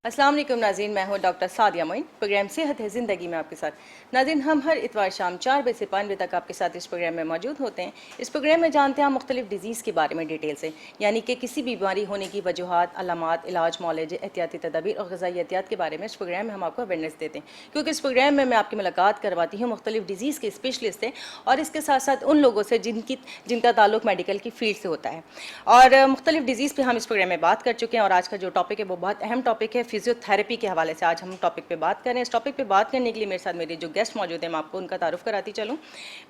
अस्सलाम वालेकुम नाज़रीन, मैं हूँ डॉक्टर सादिया मोइन। प्रोग्राम सेहत है ज़िंदगी में आपके साथ। नाज़रीन, हम हर इतवार शाम 4 बजे से 5 बजे तक आपके साथ इस प्रोग्राम में मौजूद होते हैं। इस प्रोग्राम में जानते हैं हम मुख्तलिफ डिजीज़ के बारे में डिटेल से, यानी कि किसी भी बीमारी होने की वजूहात, अलामात, इलाज, मौलज, एहतियाती तदाबीर और ग़िज़ाई एहतियात के बारे में इस प्रोग्राम में हम आपको अवेयरनेस देते हैं, क्योंकि इस प्रोग्राम में मैं आपकी मुलाकात करवाती हूँ मुख्तलिफ डिजीज़ के स्पेशलिस्ट से और इसके साथ साथ उन लोगों से जिनका ताल्लुक मेडिकल की फील्ड से होता है। और मुख्तलिफ डिजीज़ पर हम इस प्रोग्राम में बात कर चुके हैं और आज का जो टॉपिक है वो बहुत अहम टॉपिक है, फिजियोथेरेपी के हवाले से आज हम टॉपिक पे बात करें। इस टॉपिक पे बात करने के लिए मेरे साथ मेरे जो गेस्ट मौजूद हैं, मैं आपको उनका तारुफ कराती चलूँ।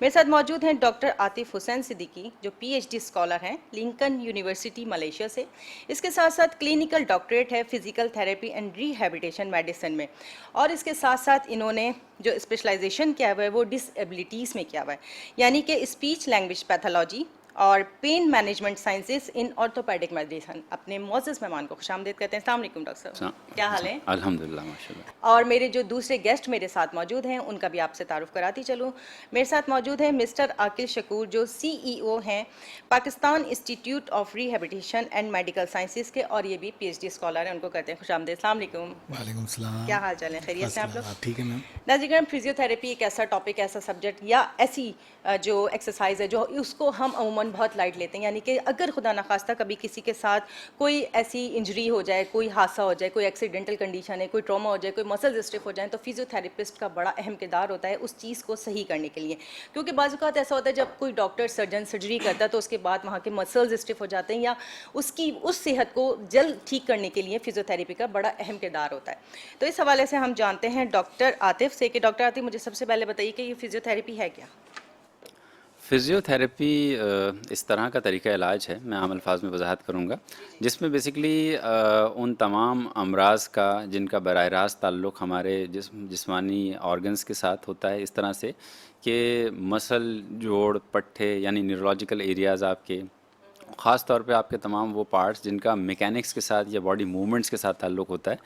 मेरे साथ मौजूद हैं डॉक्टर आतिफ हुसैन सिद्दीकी, जो पीएचडी स्कॉलर हैं लिंकन यूनिवर्सिटी मलेशिया से। इसके साथ साथ क्लिनिकल डॉक्टरेट है physical therapy and rehabilitation medicine में, और इसके साथ साथ इन्होंने जो स्पेशलाइजेशन किया हुआ है वो डिसेबिलिटीज़ में किया हुआ है, यानी कि स्पीच लैंग्वेज पैथोलॉजी और पेन मैनेजमेंट साइंसेस इन ऑर्थोपेडिक मेडिसिन। अपने मोअज़्ज़ज़ मेहमान को खुशामदीद कहते हैं। अस्सलाम वालेकुम डॉक्टर साहब, क्या हाल है? अल्हम्दुलिल्लाह, माशाल्लाह। और मेरे जो दूसरे गेस्ट मेरे साथ मौजूद हैं उनका भी आपसे तारुफ कराती चलूँ। मेरे साथ मौजूद है मिस्टर आकिल शकूर, जो सीईओ हैं Pakistan institute of rehabilitation and medical sciences के, और ये भी पीएचडी स्कॉलर हैं। उनको कहते हैं खुशामदीद। अस्सलाम वालेकुम। वालेकुम सलाम। क्या हाल चाल है? खैरियत से आप लोग? ठीक है मैम। नाज़रीन, फिजियोथेरेपी एक ऐसा टॉपिक, ऐसा सब्जेक्ट या ऐसी जो एक्सरसाइज है जो उसको हम अमूमन बहुत लाइट लेते हैं, यानी कि अगर खुदा न खास्ता कभी किसी के साथ कोई ऐसी इंजरी हो जाए, कोई हादसा हो जाए, कोई एक्सीडेंटल कंडीशन है, कोई ट्रॉमा हो जाए, कोई मसल्स स्टिफ हो जाए, तो फिजियोथेरेपिस्ट का बड़ा अहम किरदार होता है उस चीज़ को सही करने के लिए। क्योंकि बाज़ औक़ात ऐसा होता है जब कोई डॉक्टर सर्जन सर्जरी करता है तो उसके बाद वहाँ के मसल्स स्टिफ हो जाते हैं, या उसकी उस सेहत को जल्द ठीक करने के लिए फिजियोथेरेपी का बड़ा अहम किरदार होता है। तो इस हवाले से हम जानते हैं डॉक्टर आतिफ से कि डॉक्टर आतिफ, मुझे सबसे पहले बताइए कि ये फिजियोथेरेपी है क्या? फ़िज़ियोथेरेपी इस तरह का तरीका इलाज है, मैं आम अल्फाज में वजाहत करूँगा, जिसमें बेसिकली उन तमाम अमराज़ का जिनका बराह रास्त ताल्लुक़ हमारे जिस्मानी ऑर्गन्स के साथ होता है, इस तरह से कि मसल, जोड़, पट्ठे यानी न्यूरोलॉजिकल एरियाज़ आपके, ख़ास तौर पे आपके तमाम वो पार्ट्स जिनका मैकेनिक्स के साथ या बॉडी मूवमेंट्स के साथ ताल्लुक़ होता है,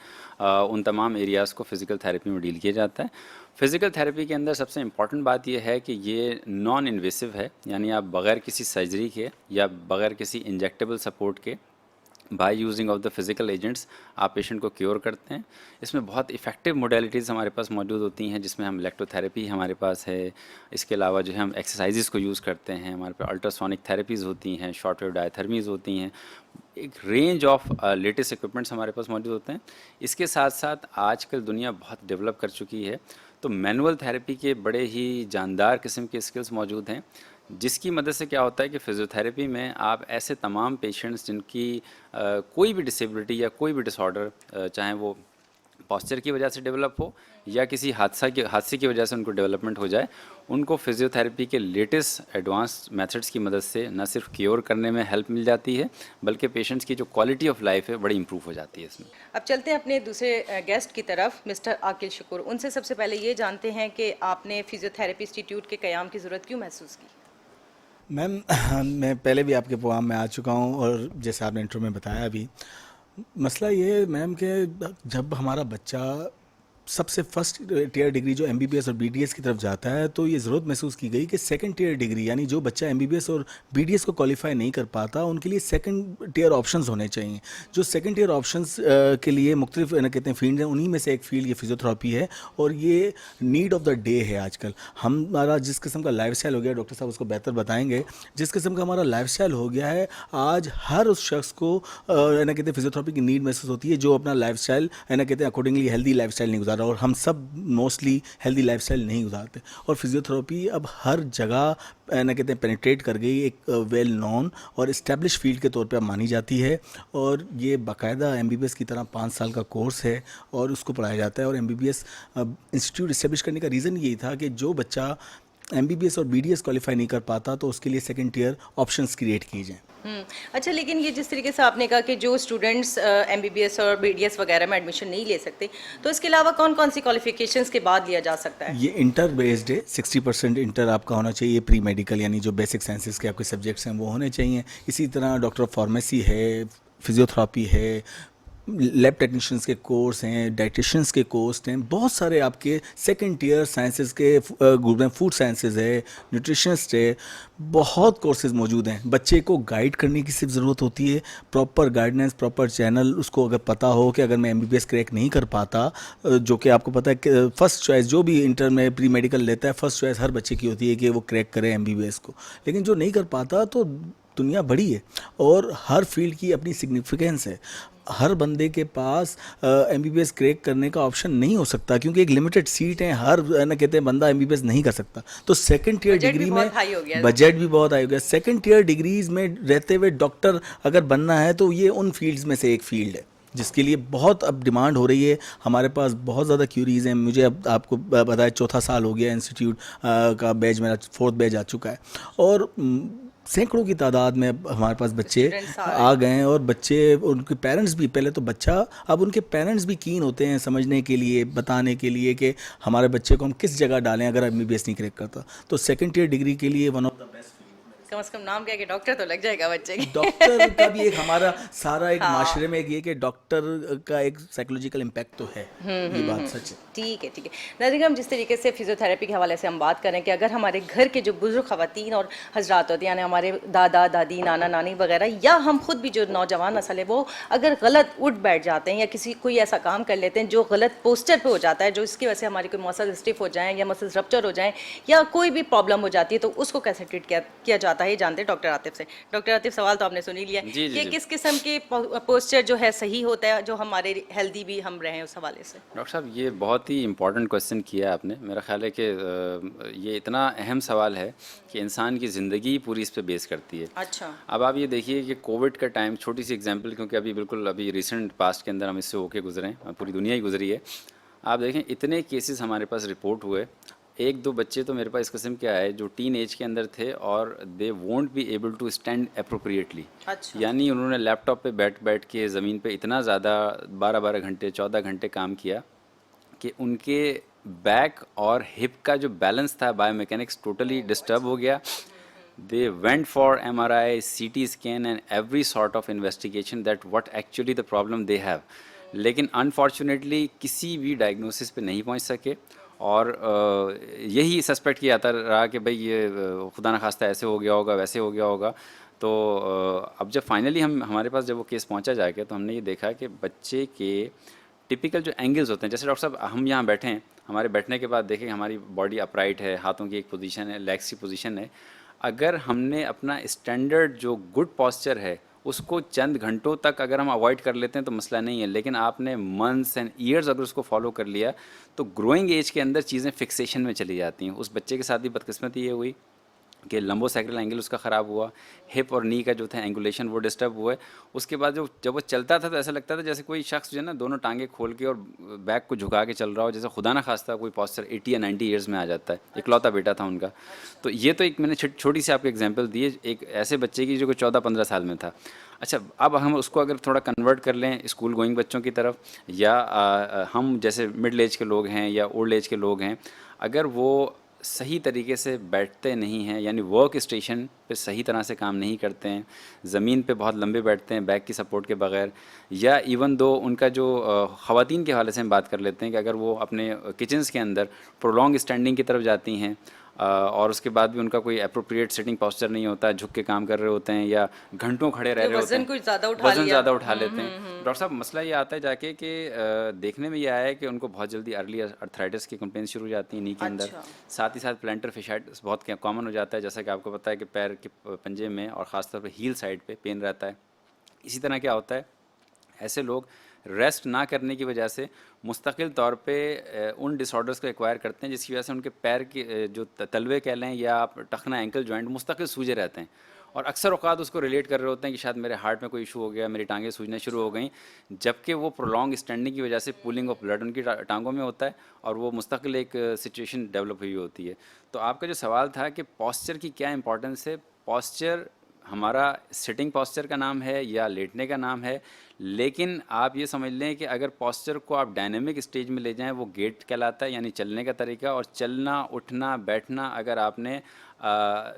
उन तमाम एरियाज़ को फ़िज़िकल थेरेपी में डील किया जाता है। फ़िज़िकल थेरेपी के अंदर सबसे इम्पॉर्टेंट बात यह है कि ये नॉन इन्वेसिव है, यानी आप बग़ैर किसी सर्जरी के या बग़ैर किसी इंजेक्टेबल सपोर्ट के by using of the physical agents आप पेशेंट को क्योर करते हैं। इसमें बहुत इफ़ेक्टिव मोडेलिटीज़ हमारे पास मौजूद होती हैं, जिसमें हम इलेक्ट्रोथेरेपी हमारे पास है। इसके अलावा जो है हम एक्सरसाइजेज़ को यूज़ करते हैं, हमारे पास अल्ट्रासोनिक थेरेपीज़ होती हैं, शॉर्ट वेव डायथर्मीज़ होती हैं, एक रेंज ऑफ लेटेस्ट इक्विपमेंट्स हमारे पास मौजूद होते हैं। इसके साथ साथ आजकल दुनिया बहुत डेवलप कर चुकी है, तो मैनुअल थेरेपी के बड़े ही जानदार किस्म के स्किल्स मौजूद हैं, जिसकी मदद से क्या होता है कि फ़िज़ियोथेरेपी में आप ऐसे तमाम पेशेंट्स जिनकी कोई भी डिसेबिलिटी या कोई भी डिसऑर्डर, चाहे वो पॉस्चर की वजह से डेवलप हो या किसी हादसे की वजह से उनको डेवलपमेंट हो जाए, उनको फ़िज़ियोथेरेपी के लेटेस्ट एडवांस मेथड्स की मदद से न सिर्फ क्योर करने में हेल्प मिल जाती है, बल्कि पेशेंट्स की जो क्वालिटी ऑफ लाइफ है बड़ी इंप्रूव हो जाती है इसमें। अब चलते हैं अपने दूसरे गेस्ट की तरफ, मिस्टर आकिल शकूर। उनसे सबसे पहले ये जानते हैं कि आपने फिजियोथेरेपी इंस्टीट्यूट के क़याम की ज़रूरत क्यों महसूस की? मैम, मैं पहले भी आपके प्रोग्राम में आ चुका हूँ और जैसे आपने इंट्रो में बताया भी, मसला ये है मैम कि जब हमारा बच्चा सबसे फर्स्ट टीयर डिग्री जो एमबीबीएस और बीडीएस की तरफ जाता है, तो ये ज़रूरत महसूस की गई कि सेकंड टीयर डिग्री, यानी जो बच्चा एमबीबीएस और बीडीएस को क्वालिफाई नहीं कर पाता, उनके लिए सेकंड टीयर ऑप्शंस होने चाहिए। जो सेकंड टीयर ऑप्शंस के लिए मुख्तलिफ कहते हैं फील्ड हैं, उन्हीं में से एक फील्ड ये फिजियोथेरेपी है, और ये नीड ऑफ द डे है आजकल। हमारा जिस किस्म का लाइफ स्टाइल हो गया, डॉक्टर साहब उसको बेहतर बताएंगे, जिस किस्म का हमारा लाइफ स्टाइल हो गया है, आज हर उस शख्स को कहते हैं फिजियोथेरेपी की नीड महसूस होती है, जो अपना लाइफ स्टाइल कहते हैं अकॉर्डिंगली हेल्दी लाइफ स्टाइल नहीं गुजारा, और हम सब मोस्टली हेल्दी लाइफस्टाइल नहीं गुजारते। और फिजियोथेरेपी अब हर जगह कहते हैं पेनिट्रेट कर गई, एक वेल नोन और इस्टेब्लिश फील्ड के तौर पे अब मानी जाती है, और ये बाकायदा एमबीबीएस की तरह 5 साल का कोर्स है और उसको पढ़ाया जाता है। और एमबीबीएस इंस्टीट्यूट इस्टेब्लिश करने का रीज़न यही था कि जो बच्चा एमबीबीएस और बीडीएस क्वालिफाई नहीं कर पाता, तो उसके लिए सेकंड टीयर ऑप्शंस क्रिएट किए जाएँ। अच्छा, लेकिन ये जिस तरीके से आपने कहा कि जो स्टूडेंट्स एमबीबीएस और बीडीएस वगैरह में एडमिशन नहीं ले सकते, तो इसके अलावा कौन कौन सी क्वालिफिकेशंस के बाद लिया जा सकता है? ये इंटर बेस्ड है, 60% इंटर आपका होना चाहिए। प्री मेडिकल यानी जो बेसिक साइंसेस के आपके सब्जेक्ट्स हैं वो होने चाहिए। इसी तरह डॉक्टर ऑफ फार्मेसी है, फिजियोथेरेपी है, लैब टेक्नीशियंस के कोर्स हैं, डाइटिशियंस के कोर्स हैं, बहुत सारे आपके सेकंड ईयर साइंसेज के ग्रुप हैं, फूड साइंसेज है, न्यूट्रिशनिस्ट है, बहुत कोर्सेज मौजूद हैं। बच्चे को गाइड करने की सिर्फ ज़रूरत होती है, प्रॉपर गाइडेंस, प्रॉपर चैनल। उसको अगर पता हो कि अगर मैं एमबीबीएस क्रैक नहीं कर पाता, जो कि आपको पता है कि फर्स्ट चॉइस जो भी इंटर में प्री मेडिकल लेता है, फर्स्ट चॉइस हर बच्चे की होती है कि वो क्रैक करे एमबीबीएस को। लेकिन जो नहीं कर पाता, तो दुनिया बड़ी है और हर फील्ड की अपनी सिग्निफिकेंस है। हर बंदे के पास एमबीबीएस क्रैक करने का ऑप्शन नहीं हो सकता, क्योंकि एक लिमिटेड सीट है, हर ना कहते हैं बंदा एमबीबीएस नहीं कर सकता। तो सेकंड ईयर बजट भी डिग्री बहुत में हाई हो गया है। बजट भी बहुत हाई हो गया। सेकंड ईयर डिग्रीज में रहते हुए डॉक्टर अगर बनना है तो ये उन फील्ड्स में से एक फील्ड है जिसके लिए बहुत अब डिमांड हो रही है। हमारे पास बहुत ज़्यादा क्यूरीज हैं। मुझे अब आपको बताया, चौथा साल हो गया इंस्टीट्यूट का बैच, मेरा फोर्थ बैच आ चुका है और सैकड़ों की तादाद में अब हमारे पास बच्चे Students आ गए हैं। और बच्चे, उनके पेरेंट्स भी, पहले तो बच्चा, अब उनके पेरेंट्स भी कीन होते हैं समझने के लिए, बताने के लिए कि हमारे बच्चे को हम किस जगह डालें अगर एमबीबीएस नहीं क्रैक करता। तो सेकंड ईयर डिग्री के लिए वन ऑफ द बेस्ट। कम से कम नाम क्या कि डॉक्टर तो लग जाएगा बच्चे के। डॉक्टर का भी एक हमारा सारा एक माशरे में एक ये कि डॉक्टर का एक साइकोलॉजिकल इम्पैक्ट तो है, ये बात सच है। ठीक है, ठीक है। नाज़रीन, हम जिस तरीके से फिजियोथेरेपी के हवाले से हम बात करें कि अगर हमारे घर के जो बुजुर्ग ख़वातीन और हजरात होते हैं, यानी हमारे दादा दादी, नाना नानी वगैरह, या हम खुद भी जो नौजवान नस्ल है, वो अगर गलत उठ बैठ जाते हैं या किसी कोई ऐसा काम कर लेते हैं जो गलत पोस्चर पे हो जाता है, जो इसकी वजह से हमारी कोई मसल स्टिफ हो जाए या मसल रप्चर हो जाए या कोई भी प्रॉब्लम हो जाती है, तो उसको कैसे ट्रीट किया जाता है, ये जानते हैं डॉक्टर आतिफ से। डॉक्टर आतिफ, सवाल तो आपने सुन ही लिया जी, जी, कि जी। किस किस्म के पोस्चर जो है सही होता है, जो हमारे हेल्दी भी हम रहें, उस हवाले से। डॉक्टर साहब, ये बहुत ही इम्पोर्टेंट क्वेश्चन किया आपने। मेरा ख्याल है कि ये इतना अहम सवाल है कि इंसान की ज़िंदगी पूरी इस पे बेस करती है। अच्छा। अब आप ये देखिए कि कोविड का टाइम, छोटी सी एग्जांपल, क्योंकि अभी रिसेंट पास्ट के अंदर हम इससे होके गुजरे हैं, पूरी दुनिया ही गुजरी है। आप देखें, इतने केसेस हमारे पास रिपोर्ट हुए। एक दो बच्चे तो मेरे पास इस किस्म के आए जो टीन एज के अंदर थे और they won't be able to stand appropriately. अच्छा। यानी उन्होंने लैपटॉप पे बैठ बैठ के ज़मीन पे इतना ज़्यादा 12-12 घंटे 14 घंटे काम किया कि उनके बैक और हिप का जो बैलेंस था, बायोमैकेनिक्स टोटली डिस्टर्ब हो गया। They went for MRI, CT scan and every sort of investigation that what actually the problem they have, लेकिन अनफॉर्चुनेटली किसी भी डायग्नोसिस पे नहीं पहुंच सके। और यही सस्पेक्ट किया जाता रहा कि भाई ये खुदा न खास्ता ऐसे हो गया होगा, वैसे हो गया होगा। तो अब जब फाइनली हमारे पास जब वो केस पहुंचा जाके, तो हमने ये देखा कि बच्चे के टिपिकल जो एंगल्स होते हैं, जैसे डॉक्टर साहब हम यहाँ बैठे हैं, हमारे बैठने के बाद देखें हमारी बॉडी अपराइट है, हाथों की एक पोजीशन है, लेग्स की पोजीशन है। अगर हमने अपना स्टैंडर्ड जो गुड पॉस्चर है उसको चंद घंटों तक अगर हम अवॉइड कर लेते हैं तो मसला नहीं है, लेकिन आपने मंथ्स एंड ईयर्स अगर उसको फॉलो कर लिया तो ग्रोइंग एज के अंदर चीज़ें फिक्सेशन में चली जाती हैं। उस बच्चे के साथ भी बदकिस्मती ये हुई कि लंबोसैक्रल एंगल उसका ख़राब हुआ, हिप और नी का जो था एंगुलेशन वो डिस्टर्ब हुआ है। उसके बाद जब वो चलता था तो ऐसा लगता था जैसे कोई शख्स जो है ना दोनों टांगे खोल के और बैक को झुका के चल रहा हो, जैसे खुदा ना खास्ता कोई पॉस्चर 80 या 90 ईयर्स में आ जाता है। इकलौता बेटा था उनका। तो ये तो एक मैंने छोटी सी आपको एग्जांपल दी है एक ऐसे बच्चे की जो कि 14-15 साल में था। अच्छा, अब हम उसको अगर थोड़ा कन्वर्ट कर लें स्कूल गोइंग बच्चों की तरफ, या हम जैसे मिडिल एज के लोग हैं या ओल्ड एज के लोग हैं, अगर वो सही तरीके से बैठते नहीं हैं, यानी वर्क स्टेशन पे सही तरह से काम नहीं करते हैं, ज़मीन पे बहुत लंबे बैठते हैं बैक की सपोर्ट के बगैर, या इवन दो उनका जो ख़वातीन के हवाले से हम बात कर लेते हैं कि अगर वो अपने किचन्स के अंदर प्रोलॉन्ग स्टैंडिंग की तरफ जाती हैं और उसके बाद भी उनका कोई अप्रोप्रिएट सिटिंग पोस्चर नहीं होता, झुक के काम कर रहे होते हैं या घंटों खड़े रह रहे होते हैं, वज़न ज़्यादा उठा लेते हैं। डॉक्टर साहब, मसला ये आता है जाके कि देखने में ये आया है कि उनको बहुत जल्दी अर्ली अर्थराइटिस की कंप्लेंट शुरू हो जाती है नी के अंदर। साथ ही साथ प्लांटर फिशाइटिस बहुत कॉमन हो जाता है, जैसा कि आपको पता है कि पैर के पंजे में और ख़ासतौर पर हील साइड पे पेन रहता है। इसी तरह क्या होता है, ऐसे लोग रेस्ट ना करने की वजह से मुस्तकिल तौर पे उन डिसऑर्डर्स को एक्वायर करते हैं जिसकी वजह से उनके पैर के जो तलवे कह लें या आप टखना एंकल जॉइंट मुस्तकिल सूजे रहते हैं, और अक्सर औकात उसको रिलेट कर रहे होते हैं कि शायद मेरे हार्ट में कोई इशू हो गया, मेरी टांगें सूजने शुरू हो गई, जबकि वो प्रोलॉन्ग स्टैंडिंग की वजह से पुलिंग ऑफ ब्लड उनकी टांगों में होता है और वो मुस्तकिल एक सिचुएशन डेवलप हुई होती है। तो आपका जो सवाल था कि पॉस्चर की क्या इंपॉर्टेंस है, पॉस्चर हमारा सिटिंग पॉस्चर का नाम है या लेटने का नाम है, लेकिन आप ये समझ लें कि अगर पॉस्चर को आप डायनेमिक स्टेज में ले जाएं, वो गेट कहलाता है, यानी चलने का तरीका। और चलना, उठना, बैठना अगर आपने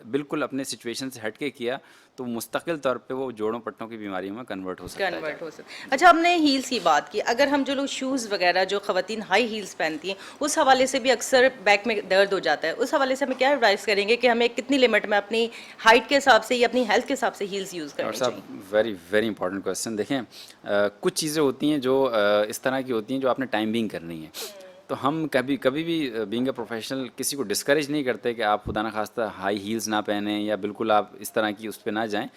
बिल्कुल अपने सिचुएशन से हट के किया तो मुस्तकिल तौर पे वो जोड़ों पट्टों की बीमारियों में कन्वर्ट हो सकता है। कन्वर्ट हो सकता। अच्छा, हमने हील्स की बात की, अगर हम जो लोग शूज़ वगैरह जो ख़वातीन हाई हील्स पहनती हैं उस हवाले से भी अक्सर बैक में दर्द हो जाता है, उस हवाले से हमें क्या एडवाइस करेंगे कि हमें कितनी लिमिट में अपनी हाइट के हिसाब से या अपनी हेल्थ के हिसाब से हील्स यूज़ और करनी साहब चाहिए? Very very important question. देखें कुछ चीज़ें होती हैं जो इस तरह की होती हैं जो आपने टाइम बीइंग करनी है। तो हम कभी कभी भी बीइंग अ प्रोफेशनल किसी को डिस्करेज नहीं करते कि आप खुदा न खास्ता हाई हील्स ना पहने या बिल्कुल आप इस तरह की उस पर ना जाएं।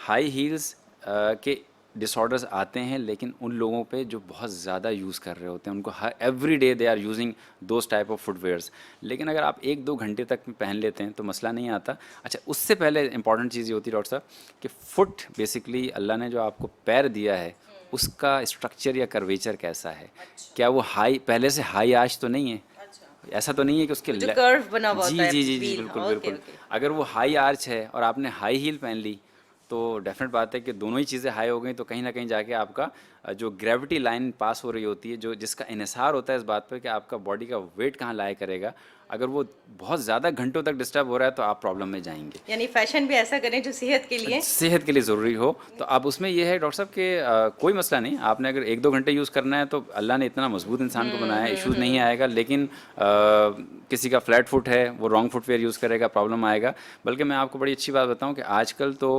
हाई हील्स के डिसऑर्डर्स आते हैं लेकिन उन लोगों पे जो बहुत ज़्यादा यूज़ कर रहे होते हैं, उनको हर every day they are using those type of footwears. लेकिन अगर आप 1-2 घंटे तक पहन लेते हैं तो मसला नहीं आता। अच्छा, उससे पहले इंपॉर्टेंट चीज़ ये होती है डॉक्टर साहब कि फुट बेसिकली अल्लाह ने जो आपको पैर दिया है उसका स्ट्रक्चर या कर्वेचर कैसा है। क्या वो हाई पहले से हाई आर्च तो नहीं है? ऐसा तो नहीं है कि उसके जो कर्व बना हुआ जी होता है जी जी जी wheel, बिल्कुल ओके, बिल्कुल। ओके। अगर वो हाई आर्च है और आपने हाई हील पहन ली तो डेफिनेट बात है कि दोनों ही चीज़ें हाई हो गई तो कहीं ना कहीं जाके आपका जो ग्रेविटी लाइन पास हो रही होती है, जो जिसका इन्हिसार होता है इस बात पर कि आपका बॉडी का वेट कहाँ लाया करेगा, अगर वो बहुत ज़्यादा घंटों तक डिस्टर्ब हो रहा है तो आप प्रॉब्लम में जाएंगे। यानी फैशन भी ऐसा करें जो सेहत के लिए सेहत के लिए ज़रूरी हो। तो अब उसमें ये है डॉक्टर साहब कि कोई मसला नहीं, आपने अगर 1-2 घंटे यूज़ करना है तो अल्लाह ने इतना मजबूत इंसान को बनाया है, इशूज़ नहीं आएगा। लेकिन किसी का फ्लैट फुट है वो रॉन्ग फुटवेयर यूज़ करेगा, प्रॉब्लम आएगा। बल्कि मैं आपको बड़ी अच्छी बात बताऊं कि आजकल तो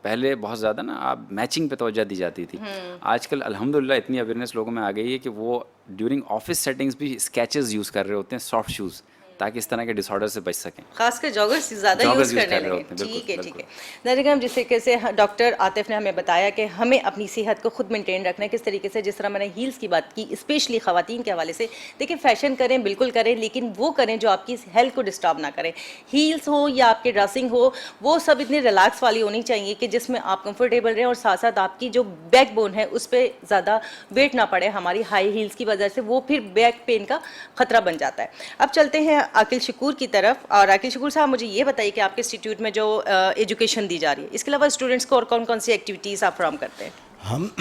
पहले बहुत ज़्यादा ना आप मैचिंग पे तवज्जो दी जाती थी। आजकल अल्हम्दुलिल्लाह इतनी अवेयरनेस लोगों में आ गई है कि वो ड्यूरिंग ऑफिस सेटिंग्स भी स्केचेस यूज़ कर रहे होते हैं, सॉफ्ट शूज़, ताकि इस तरह के डिसऑर्डर से बच सकें। खासकर जॉगर्स ज़्यादा जॉगर्स यूज़ यूज़ करने कर रहे लगे। होते हैं, बिल्कुल, ठीक है, ठीक बिल्कुल। है। नाज़रीन, जिस तरीके से डॉक्टर आतिफ ने हमें बताया कि हमें अपनी सेहत को खुद मेंटेन रखना है, किस तरीके से, जिस तरह मैंने हील्स की बात की स्पेशली ख़वातीन के हवाले से। देखिए, फ़ैशन करें बिल्कुल करें, लेकिन वो करें जो आपकी हेल्थ को डिस्टर्ब ना करें। हील्स हो या आपके ड्रेसिंग हो, वो सब इतनी रिलैक्स वाली होनी चाहिए कि जिसमें आप कंफर्टेबल रहें और साथ साथ आपकी जो बैक बोन है उस पर ज़्यादा वेट ना पड़े हमारी हाई हील्स की वजह से, वो फिर बैक पेन का ख़तरा बन जाता है। अब चलते हैं आकिल शकूर की तरफ। और आकिल शकूर साहब, मुझे ये बताइए कि आपके इंस्टीट्यूट में जो एजुकेशन दी जा रही है, इसके अलावा स्टूडेंट्स को और कौन कौन सी एक्टिविटीज़ आप फ्राहम करते हैं? हम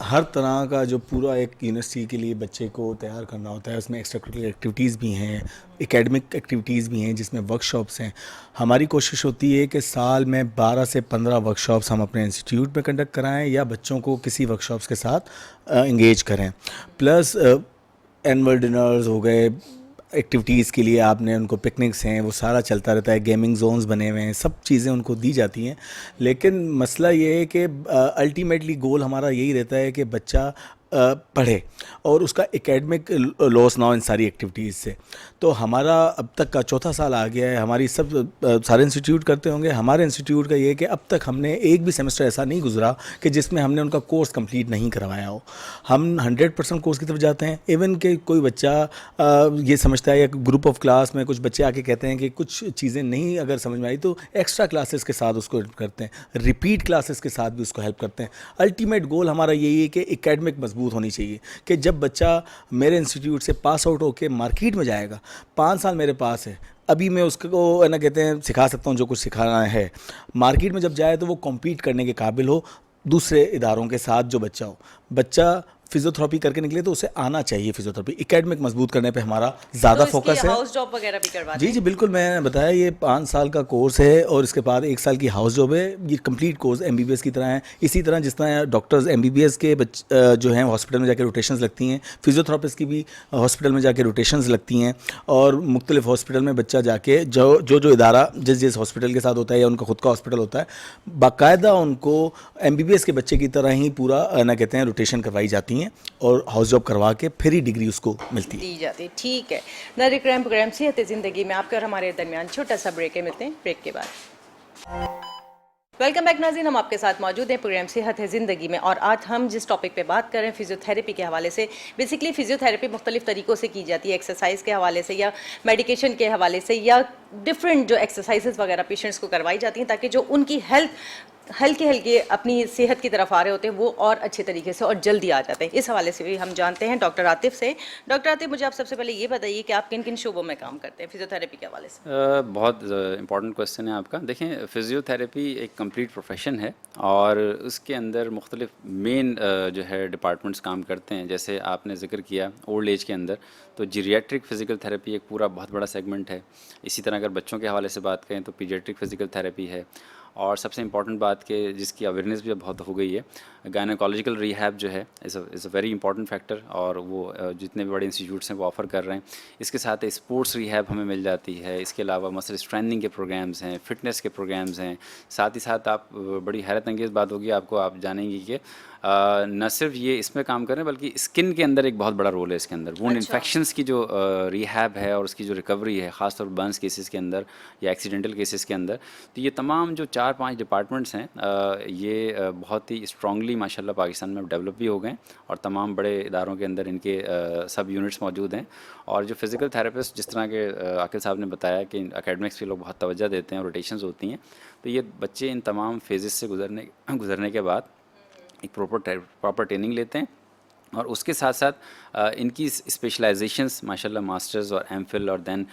हर तरह का जो पूरा एक यूनिवर्सिटी के लिए बच्चे को तैयार करना होता है, उसमें एक्स्ट्रा करिकुलर एक्टिविटीज़ भी हैं, एकेडमिक एक्टिविटीज़ भी हैं, जिसमें वर्कशॉप्स हैं। हमारी कोशिश होती है कि साल में 12 से 15 वर्कशॉप्स हम अपने इंस्टीट्यूट में कंडक्ट कराएं या बच्चों को किसी वर्कशॉप्स के साथ इंगेज करें। प्लस एनुअल डिनर्स हो गए, एक्टिविटीज़ के लिए आपने उनको पिकनिक्स हैं, वो सारा चलता रहता है, गेमिंग जोन्स बने हुए हैं, सब चीज़ें उनको दी जाती हैं। लेकिन मसला ये है कि अल्टीमेटली गोल हमारा यही रहता है कि बच्चा पढ़े और उसका एकेडमिक लॉस ना हो इन सारी एक्टिविटीज़ से। तो हमारा अब तक का 4था साल आ गया है। हमारी सब सारे इंस्टीट्यूट करते होंगे, हमारे इंस्टीट्यूट का ये है कि अब तक हमने एक भी सेमेस्टर ऐसा नहीं गुजरा कि जिसमें हमने उनका कोर्स कंप्लीट नहीं करवाया हो। हम 100% कोर्स की तरफ जाते हैं। इवन कि कोई बच्चा ये समझता है या ग्रुप ऑफ क्लास में कुछ बच्चे आके कहते हैं कि कुछ चीज़ें नहीं अगर समझ में आई तो एक्स्ट्रा क्लासेस के साथ उसको हेल्प करते हैं, रिपीट क्लासेस के साथ भी उसको हेल्प करते हैं। अल्टीमेट गोल हमारा यही है कि एकेडमिक मजबूत होनी चाहिए कि जब बच्चा मेरे इंस्टीट्यूट से पास आउट होकर मार्केट में जाएगा, 5 साल मेरे पास है, अभी मैं उसको है ना कहते हैं सिखा सकता हूँ जो कुछ सिखाना है। मार्केट में जब जाए तो वो कॉम्पीट करने के काबिल हो दूसरे इदारों के साथ जो बच्चा हो। बच्चा फिजियोथेरेपी करके निकले तो उसे आना चाहिए फिजियोथेरेपी। एकेडमिक मजबूत करने पे हमारा ज़्यादा फोकस है। हाउस जॉब वगैरह भी करवाते जी हैं? जी बिल्कुल, मैंने बताया ये 5 साल का कोर्स है और इसके बाद 1 साल की हाउस जॉब है। ये कंप्लीट कोर्स MBBS की तरह है। इसी तरह जिस तरह डॉक्टर्स MBBS के जो हैं हॉस्पिटल में जाकर रोटेशंस लगती हैं, फिजियोथेरेपिस्ट की भी हॉस्पिटल में जाकर रोटेशंस लगती हैं और मुख्तलिफ हॉस्पिटल में बच्चा जाके जो इदारा जिस हॉस्पिटल के साथ होता है या उनका खुद का हॉस्पिटल होता है, बाकायदा उनको MBBS के बच्चे की तरह ही पूरा ना कहते हैं रोटेशन करवाई जाती हैं और हाउस जॉब करवा के फिर ही डिग्री उसको मिलती है, दी जाती है। ठीक है। नाज़रीन, प्रोग्राम सेहत ज़िंदगी में आपके और हमारे दरमियान छोटा सा ब्रेक है, मिलते हैं ब्रेक के बाद। वेलकम बैक नाज़रीन, हम आपके साथ मौजूद हैं प्रोग्राम सेहत है ज़िंदगी में। और आज हम जिस टॉपिक पे बात कर रहे हैं फिजियोथेरेपी के हवाले से। बेसिकली फिजियोथेरेपी मुख्तलिफ तरीक़ों से की जाती है, एक्सरसाइज के हवाले से या मेडिकेशन के हवाले से या डिफरेंट जो एक्सरसाइजेज वगैरह पेशेंट्स को करवाई जाती हैं ताकि जो उनकी हेल्थ हल्के हल्के अपनी सेहत की तरफ आ रहे होते हैं वो और अच्छे तरीके से और जल्दी आ जाते हैं। इस हवाले से भी हम जानते हैं डॉक्टर आतिफ से। डॉक्टर आतिफ, मुझे आप सबसे पहले ये बताइए कि आप किन किन शोबों में काम करते हैं फिजियोथेरेपी के हवाले से? बहुत इम्पॉर्टेंट क्वेश्चन है आपका। देखें, फ़िज़ियोथेरेपी एक कंप्लीट प्रोफेशन है और उसके अंदर मुख्तलिफ मेन जो है डिपार्टमेंट्स काम करते हैं। जैसे आपने ज़िक्र किया ओल्ड एज के अंदर, तो जीरियाट्रिक फ़िज़िकल थेरेपी एक पूरा बहुत बड़ा सेगमेंट है। इसी तरह अगर बच्चों के हवाले से बात करें तो पीडियाट्रिक फ़िज़िकल थेरेपी है। और सबसे इम्पॉर्टेंट बात कि जिसकी अवेयरनेस भी अब बहुत हो गई है, गायनेकोलॉजिकल रिहैब जो है is a very important factor, और वो जितने भी बड़े इंस्टीट्यूट्स हैं वो ऑफ़र कर रहे हैं। इसके साथ स्पोर्ट्स रिहैब हमें मिल जाती है। इसके अलावा मसल स्ट्रेंथनिंग के प्रोग्राम्स हैं, फिटनेस के प्रोग्राम्स हैं। साथ ही साथ आप बड़ी हैरत अंगेज़ बात होगी आपको, आप जानेंगे कि न सिर्फ ये इसमें काम कर रहे हैं बल्कि स्किन के अंदर एक बहुत बड़ा रोल है इसके अंदर। वुंड इन्फेक्शंस की जो रिहैब है और उसकी जो रिकवरी है, ख़ासतौर पर बर्न्स केसेस के अंदर या एक्सीडेंटल केसेस के अंदर, तो ये तमाम जो 4-5 डिपार्टमेंट्स हैं ये बहुत ही स्ट्रांगली माशाल्लाह पाकिस्तान में डेवलप भी हो गए और तमाम बड़े इदारों के अंदर इनके सब यूनिट्स मौजूद हैं। और जो फिज़िकल थेरेपिस्ट, जिस तरह के आकिल साहब ने बताया कि एकेडमिक्स पे लोग बहुत तवज्जो देते हैं और रोटेशंस होती हैं, तो ये बच्चे इन तमाम फेजेस से गुजरने के बाद एक प्रॉपर ट्रेनिंग लेते हैं और उसके साथ साथ इनकी स्पेशलाइजेशंस माशाल्लाह मास्टर्स और एमफिल और दैन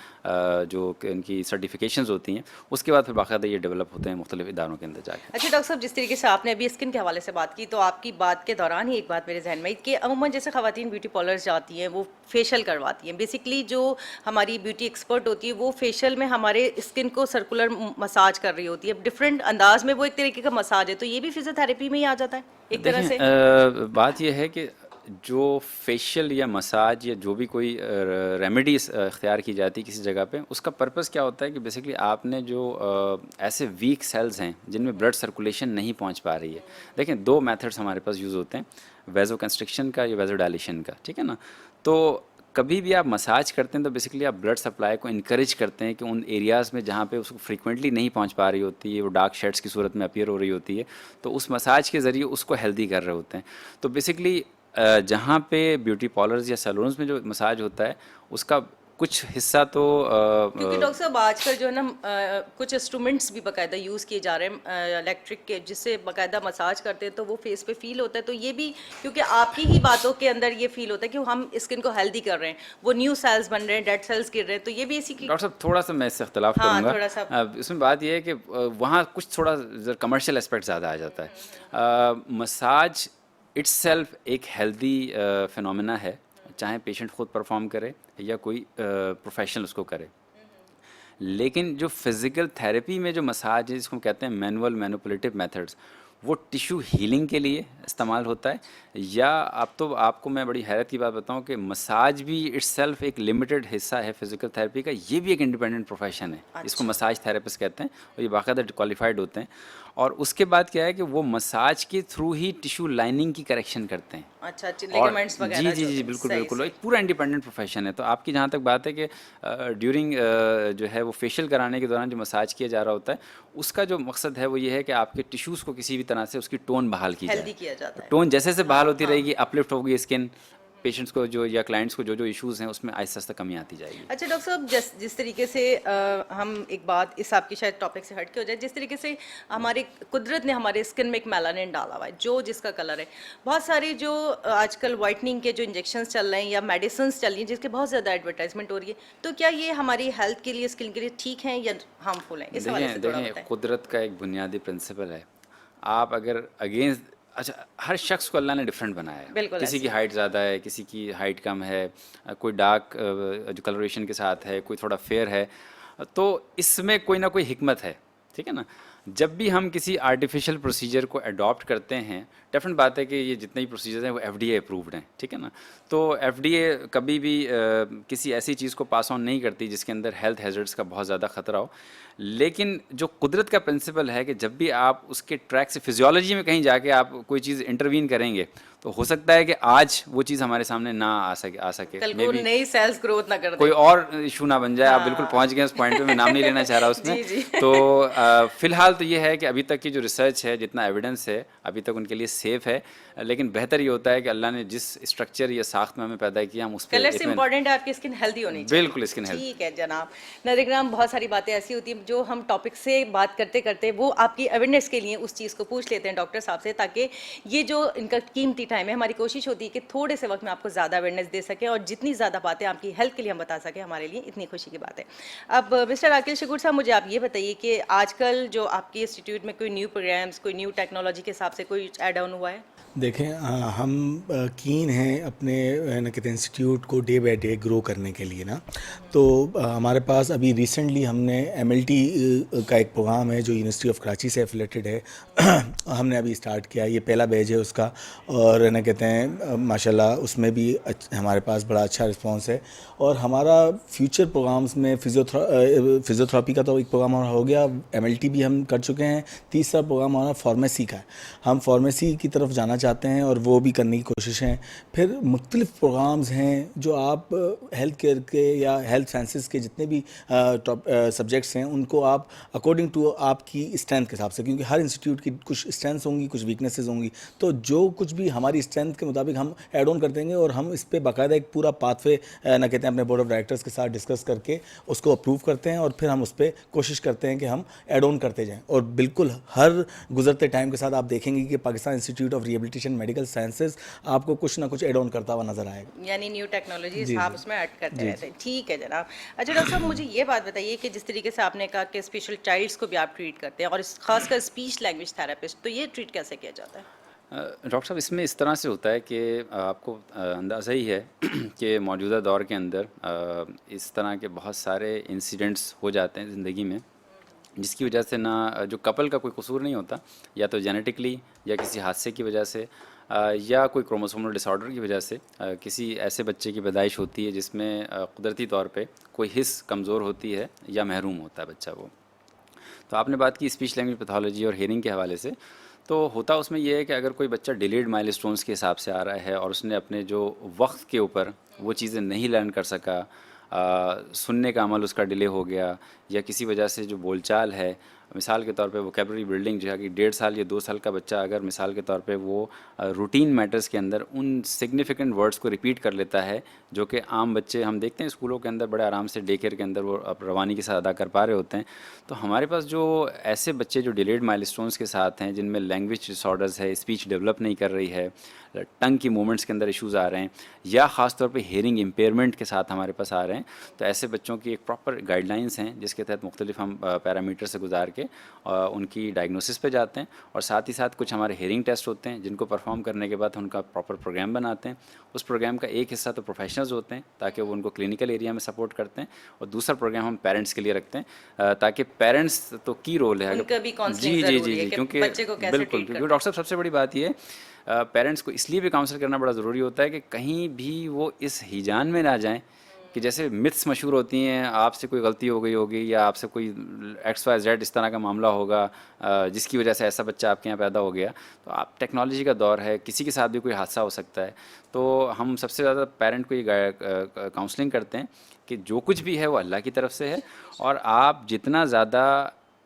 जो इनकी सर्टिफिकेशंस होती हैं, उसके बाद फिर बाकायदा ये डेवलप होते हैं मुख्तलिफ इदारों के अंदर जाकर। अच्छा डॉक्टर साहब, जिस तरीके से आपने अभी स्किन के हवाले से बात की, तो आपकी बात के दौरान ही एक बात मेरे जहन में आई कि अमूमन जैसे ख़वातीन ब्यूटी पार्लर्स जाती हैं वो फेशियल करवाती हैं। बेसिकली जो हमारी ब्यूटी एक्सपर्ट होती है वो फेशियल में हमारे स्किन को सर्कुलर मसाज कर रही होती है, डिफरेंट अंदाज में वो एक तरीके का मसाज है। तो ये भी फिजियोथेरेपी में ही आ जाता है एक तरह से? बात यह है कि जो फेशियल या मसाज या जो भी कोई रेमेडी इख्तियार की जाती है किसी जगह पे, उसका पर्पस क्या होता है कि बेसिकली आपने जो ऐसे वीक सेल्स हैं जिनमें ब्लड सर्कुलेशन नहीं पहुंच पा रही है। देखें, दो मेथड्स हमारे पास यूज़ होते हैं, वेजो कंस्ट्रिक्शन का या वेजो डायलेशन का, ठीक है ना। तो कभी भी आप मसाज करते हैं तो बेसिकली आप ब्लड सप्लाई को इनकरेज करते हैं कि उन एरियाज़ में जहाँ पे उसको फ्रीक्वेंटली नहीं पहुँच पा रही होती है, वो डार्क शेड्स की सूरत में अपीयर हो रही होती है, तो उस मसाज के ज़रिए उसको हेल्दी कर रहे होते हैं। तो बेसिकली जहाँ पे ब्यूटी पार्लर्स या सैलून्स में जो मसाज होता है उसका कुछ हिस्सा तो क्योंकि डॉक्टर साहब आजकल जो है ना कुछ इंस्ट्रूमेंट्स भी बाकायदा यूज़ किए जा रहे हैं इलेक्ट्रिक के, जिससे बाकायदा मसाज करते हैं तो वो फेस पे फील होता है। तो ये भी क्योंकि आपकी ही बातों के अंदर ये फील होता है कि हम स्किन को हेल्दी कर रहे हैं, वो न्यू सेल्स बन रहे हैं, डेड सेल्स गिर रहे हैं, तो ये भी इसी की। डॉक्टर साहब थोड़ा सा मैं इससे इख्तिलाफ करूँगा। इसमें बात यह है कि वहाँ कुछ थोड़ा कमर्शियल एस्पेक्ट ज़्यादा आ जाता है। मसाज इट्सेल्फ एक हेल्दी फिनोमेना है, चाहे पेशेंट खुद परफॉर्म करे या कोई प्रोफेशनल उसको करे। लेकिन जो फिज़िकल थेरेपी में जो मसाज है, जिसको कहते हैं मैनुअल मैनिपुलेटिव मेथड्स, वो टिश्यू हीलिंग के लिए इस्तेमाल होता है। या अब तो आपको मैं बड़ी हैरत की बात बताऊं कि मसाज भी इट्सेल्फ एक लिमिटेड हिस्सा है फिज़िकल थेरेपी का, ये भी एक इंडिपेंडेंट प्रोफेशन है। अच्छा। इसको मसाज थेरेपिस्ट कहते हैं और ये बाकायदा क्वालिफाइड होते हैं। और उसके बाद क्या है कि वो मसाज के थ्रू ही टिश्यू लाइनिंग की करेक्शन करते हैं। अच्छा, लिगामेंट्स वगैरह। जी बिल्कुल बिल्कुल, एक पूरा इंडिपेंडेंट प्रोफेशन है। तो आपकी जहाँ तक बात है कि ड्यूरिंग जो है वो फेशियल कराने के दौरान जो मसाज किया जा रहा होता है, उसका जो मकसद है वो ये है कि आपके टिश्यूज़ को किसी भी तरह से उसकी टोन बहाल की जाए, किया जाता है। टोन जैसे से बहाल होती रहेगी, अपलिफ्ट होगी स्किन, पेशेंट्स को जो या क्लाइंट्स को जो इश्यूज़ हैं उसमें आहिस्ता आहिस्ता कमी आती जाएगी। अच्छा डॉक्टर साहब, जिस तरीके से हम एक बात इस आपकी शायद टॉपिक से हट के हो जाए, जिस तरीके से हमारी कुदरत ने हमारे स्किन में एक मेलानिन डाला हुआ है जो जिसका कलर है, बहुत सारी जो आजकल वाइटनिंग के जो इंजेक्शंस चल रहे हैं या मेडिसिन चल रही हैं जिसके बहुत ज़्यादा एडवर्टाइजमेंट हो रही है, तो क्या ये हमारी हेल्थ के लिए, स्किन के लिए ठीक हैं या हार्मफुल हैं? इस हवाले से थोड़ा बताएं। कुदरत का एक बुनियादी प्रिंसिपल है, आप अगर अगेंस्ट, अच्छा, हर शख्स को अल्लाह ने डिफरेंट बनाया है। किसी की हाइट ज़्यादा है, किसी की हाइट कम है, कोई डार्क जो कलरेशन के साथ है, कोई थोड़ा फेयर है, तो इसमें कोई ना कोई हिकमत है, ठीक है ना। जब भी हम किसी आर्टिफिशियल प्रोसीजर को अडॉप्ट करते हैं, डेफिनेट बात है कि ये जितने भी प्रोसीजर हैं वो FDA अप्रूव्ड हैं, ठीक है ना। तो FDA कभी भी किसी ऐसी चीज़ को पास ऑन नहीं करती जिसके अंदर हेल्थ हैजर्ड्स का बहुत ज़्यादा ख़तरा हो। लेकिन जो कुदरत का प्रिंसिपल है कि जब भी आप उसके ट्रैक से फिजियोलॉजी में कहीं जाके आप कोई चीज़ इंटरवीन करेंगे, तो हो सकता है कि आज वो चीज़ हमारे सामने ना आ सके कल को नई सेल्स ग्रोथ ना कर दे, कोई और इशू ना बन जाए। आप बिल्कुल पहुंच गए उस पॉइंट पे, मैं नाम नहीं लेना चाह रहा उसमें। तो फिलहाल फ़िलहाल तो ये है कि अभी तक की जो रिसर्च है, जितना एविडेंस है, अभी तक उनके लिए सेफ़ है। लेकिन बेहतर ये होता है कि अल्लाह ने जिस स्ट्रक्चर या साख्त में हमें पैदा किया, हम उस पर कलर से इंपॉर्टेंट है, आपकी स्किन हेल्दी होनी चाहिए। बिल्कुल स्किन हेल्थ। ठीक है जनाब। नाज़रीन, बहुत सारी बातें ऐसी होती हैं जो हम टॉपिक से बात करते करते वो आपकी अवेयरनेस के लिए उस चीज़ को पूछ लेते हैं डॉक्टर साहब से, ताकि ये जो इनका कीमती टाइम है, हमारी कोशिश होती है कि थोड़े से वक्त में आपको ज़्यादा अवेयरनेस दे सकें और जितनी ज़्यादा बातें आपकी हेल्थ के लिए हम बता सकें, हमारे लिए इतनी खुशी की बात है। अब मिस्टर आकिल शकूर साहब, मुझे आप ये बताइए कि आजकल जो आपके इंस्टीट्यूट में कोई न्यू प्रोग्राम्स, कोई न्यू टेक्नोलॉजी के हिसाब से कोई ऐड ऑन हुआ है? देखें, हम कीन हैं अपने ना कहते हैं इंस्टीट्यूट को डे बाय डे ग्रो करने के लिए ना। तो हमारे पास अभी रिसेंटली हमने MLT का एक प्रोग्राम है जो यूनिवर्सिटी ऑफ कराची से एफिलेटेड है। हमने अभी स्टार्ट किया, ये पहला बैच है उसका, और ना कहते हैं माशाल्लाह उसमें भी हमारे पास बड़ा अच्छा रिस्पांस है। और हमारा फ्यूचर प्रोग्राम्स में फिजियोथेरेपी का तो एक प्रोग्राम हमारा हो गया, MLT भी हम कर चुके हैं। तीसरा प्रोग्राम हमारा फार्मेसी का है, हम फार्मेसी की तरफ जाना चाहते हैं और वो भी करने की कोशिश है। फिर मुख्तलिफ प्रोग्राम्स हैं जो आप हेल्थ केयर के या हेल्थ साइंसेस के जितने भी टॉप सब्जेक्ट्स हैं उनको आप अकॉर्डिंग टू आपकी स्ट्रेंथ के हिसाब से, क्योंकि हर इंस्टीट्यूट की कुछ स्ट्रेंथ्स होंगी, कुछ वीकनेसेस होंगी, तो जो कुछ भी हमारी स्ट्रेंथ के मुताबिक हम ऐड ऑन कर देंगे और हम इस पर बाकायदा एक पूरा पाथवे ना कहते हैं अपने बोर्ड ऑफ डायरेक्टर्स के साथ डिस्कस करके उसको अप्रूव करते हैं और फिर हम उस पर कोशिश करते हैं कि हम ऐड ऑन करते जाएँ। और बिल्कुल हर गुजरते टाइम के साथ आप देखेंगे कि Pakistan institute of rehabilitation medical sciences आपको कुछ ना कुछ ऐड ऑन करता हुआ नजर आएगा, यानी न्यू टेक्नोलॉजीज जी, आप जी। उसमें ऐड करते जी, रहते हैं। ठीक है जनाब। अच्छा डॉक्टर साहब, मुझे ये बात बताइए कि जिस तरीके से आपने कहा कि स्पेशल चाइल्ड्स को भी आप ट्रीट करते हैं और खासकर स्पीच लैंग्वेज थेरेपिस्ट, तो ये ट्रीट कैसे किया जाता है? डॉक्टर साहब, इसमें इस तरह से होता है कि आपको अंदाज़ा ही है कि मौजूदा दौर के अंदर इस तरह के बहुत सारे इंसिडेंट्स हो जाते हैं ज़िंदगी में, जिसकी वजह से ना जो कपल का कोई कसूर नहीं होता, या तो जेनेटिकली या किसी हादसे की वजह से या कोई क्रोमोसोमल डिसऑर्डर की वजह से किसी ऐसे बच्चे की पैदाइश होती है जिसमें कुदरती तौर पे कोई हिस्स कमज़ोर होती है या महरूम होता है बच्चा वो। तो आपने बात की स्पीच लैंग्वेज पैथोलॉजी और हियरिंग के हवाले से, तो होता उसमें यह है कि अगर कोई बच्चा डिलेड माइलस्टोन्स के हिसाब से आ रहा है और उसने अपने जो वक्त के ऊपर वो चीज़ें नहीं लर्न कर सका, सुनने का अमल उसका डिले हो गया, या किसी वजह से जो बोलचाल है, मिसाल के तौर पे वोकेबलरी बिल्डिंग जो है कि 1.5 साल या 2 साल का बच्चा अगर मिसाल के तौर पे वो रूटीन मैटर्स के अंदर उन सिग्निफिकेंट वर्ड्स को रिपीट कर लेता है जो कि आम बच्चे हम देखते हैं स्कूलों के अंदर बड़े आराम से डे केयर के अंदर वो रवानी के साथ अदा कर पा रहे होते हैं। तो हमारे पास जो ऐसे बच्चे जो डिलेड माइलस्टोन्स के साथ हैं, जिनमें लैंग्वेज डिसऑर्डर्स है, स्पीच डेवलप नहीं कर रही है, टंग की मूवमेंट्स के अंदर इश्यूज़ आ रहे हैं, या ख़ास तौर पे हियरिंग इम्पेयरमेंट के साथ हमारे पास आ रहे हैं, तो ऐसे बच्चों की एक प्रॉपर गाइडलाइंस हैं जिसके तहत मुख्तलिफ हम पैरामीटर से गुजार के उनकी डायग्नोसिस पे जाते हैं, और साथ ही साथ कुछ हमारे हियरिंग टेस्ट होते हैं जिनको परफॉर्म करने के बाद उनका प्रॉपर प्रोग्राम बनाते हैं। उस प्रोग्राम का एक हिस्सा तो प्रोफेशनल्स होते हैं ताकि वो उनको क्लिनिकल एरिया में सपोर्ट करते हैं, और दूसरा प्रोग्राम हम पेरेंट्स के लिए रखते हैं ताकि पेरेंट्स तो की रोल है उनका भी जी काउंसलिंग जी ज़रूरी जी है जी कि क्योंकि बच्चे को कैसे बिल्कुल, ट्रीट क्योंकि करना डॉक्टर साहब सबसे बड़ी बात ये पेरेंट्स को इसलिए भी काउंसिल करना बड़ा ज़रूरी होता है कि कहीं भी वो इस हिजान में ना जाएं कि जैसे मिथ्स मशहूर होती हैं, आपसे कोई गलती हो गई होगी या आपसे कोई XYZ इस तरह का मामला होगा जिसकी वजह से ऐसा बच्चा आपके यहाँ पैदा हो गया। तो आप टेक्नोलॉजी का दौर है, किसी के साथ भी कोई हादसा हो सकता है, तो हम सबसे ज़्यादा पेरेंट को ये काउंसलिंग करते हैं कि जो कुछ भी है वो अल्लाह की तरफ से है, और आप जितना ज़्यादा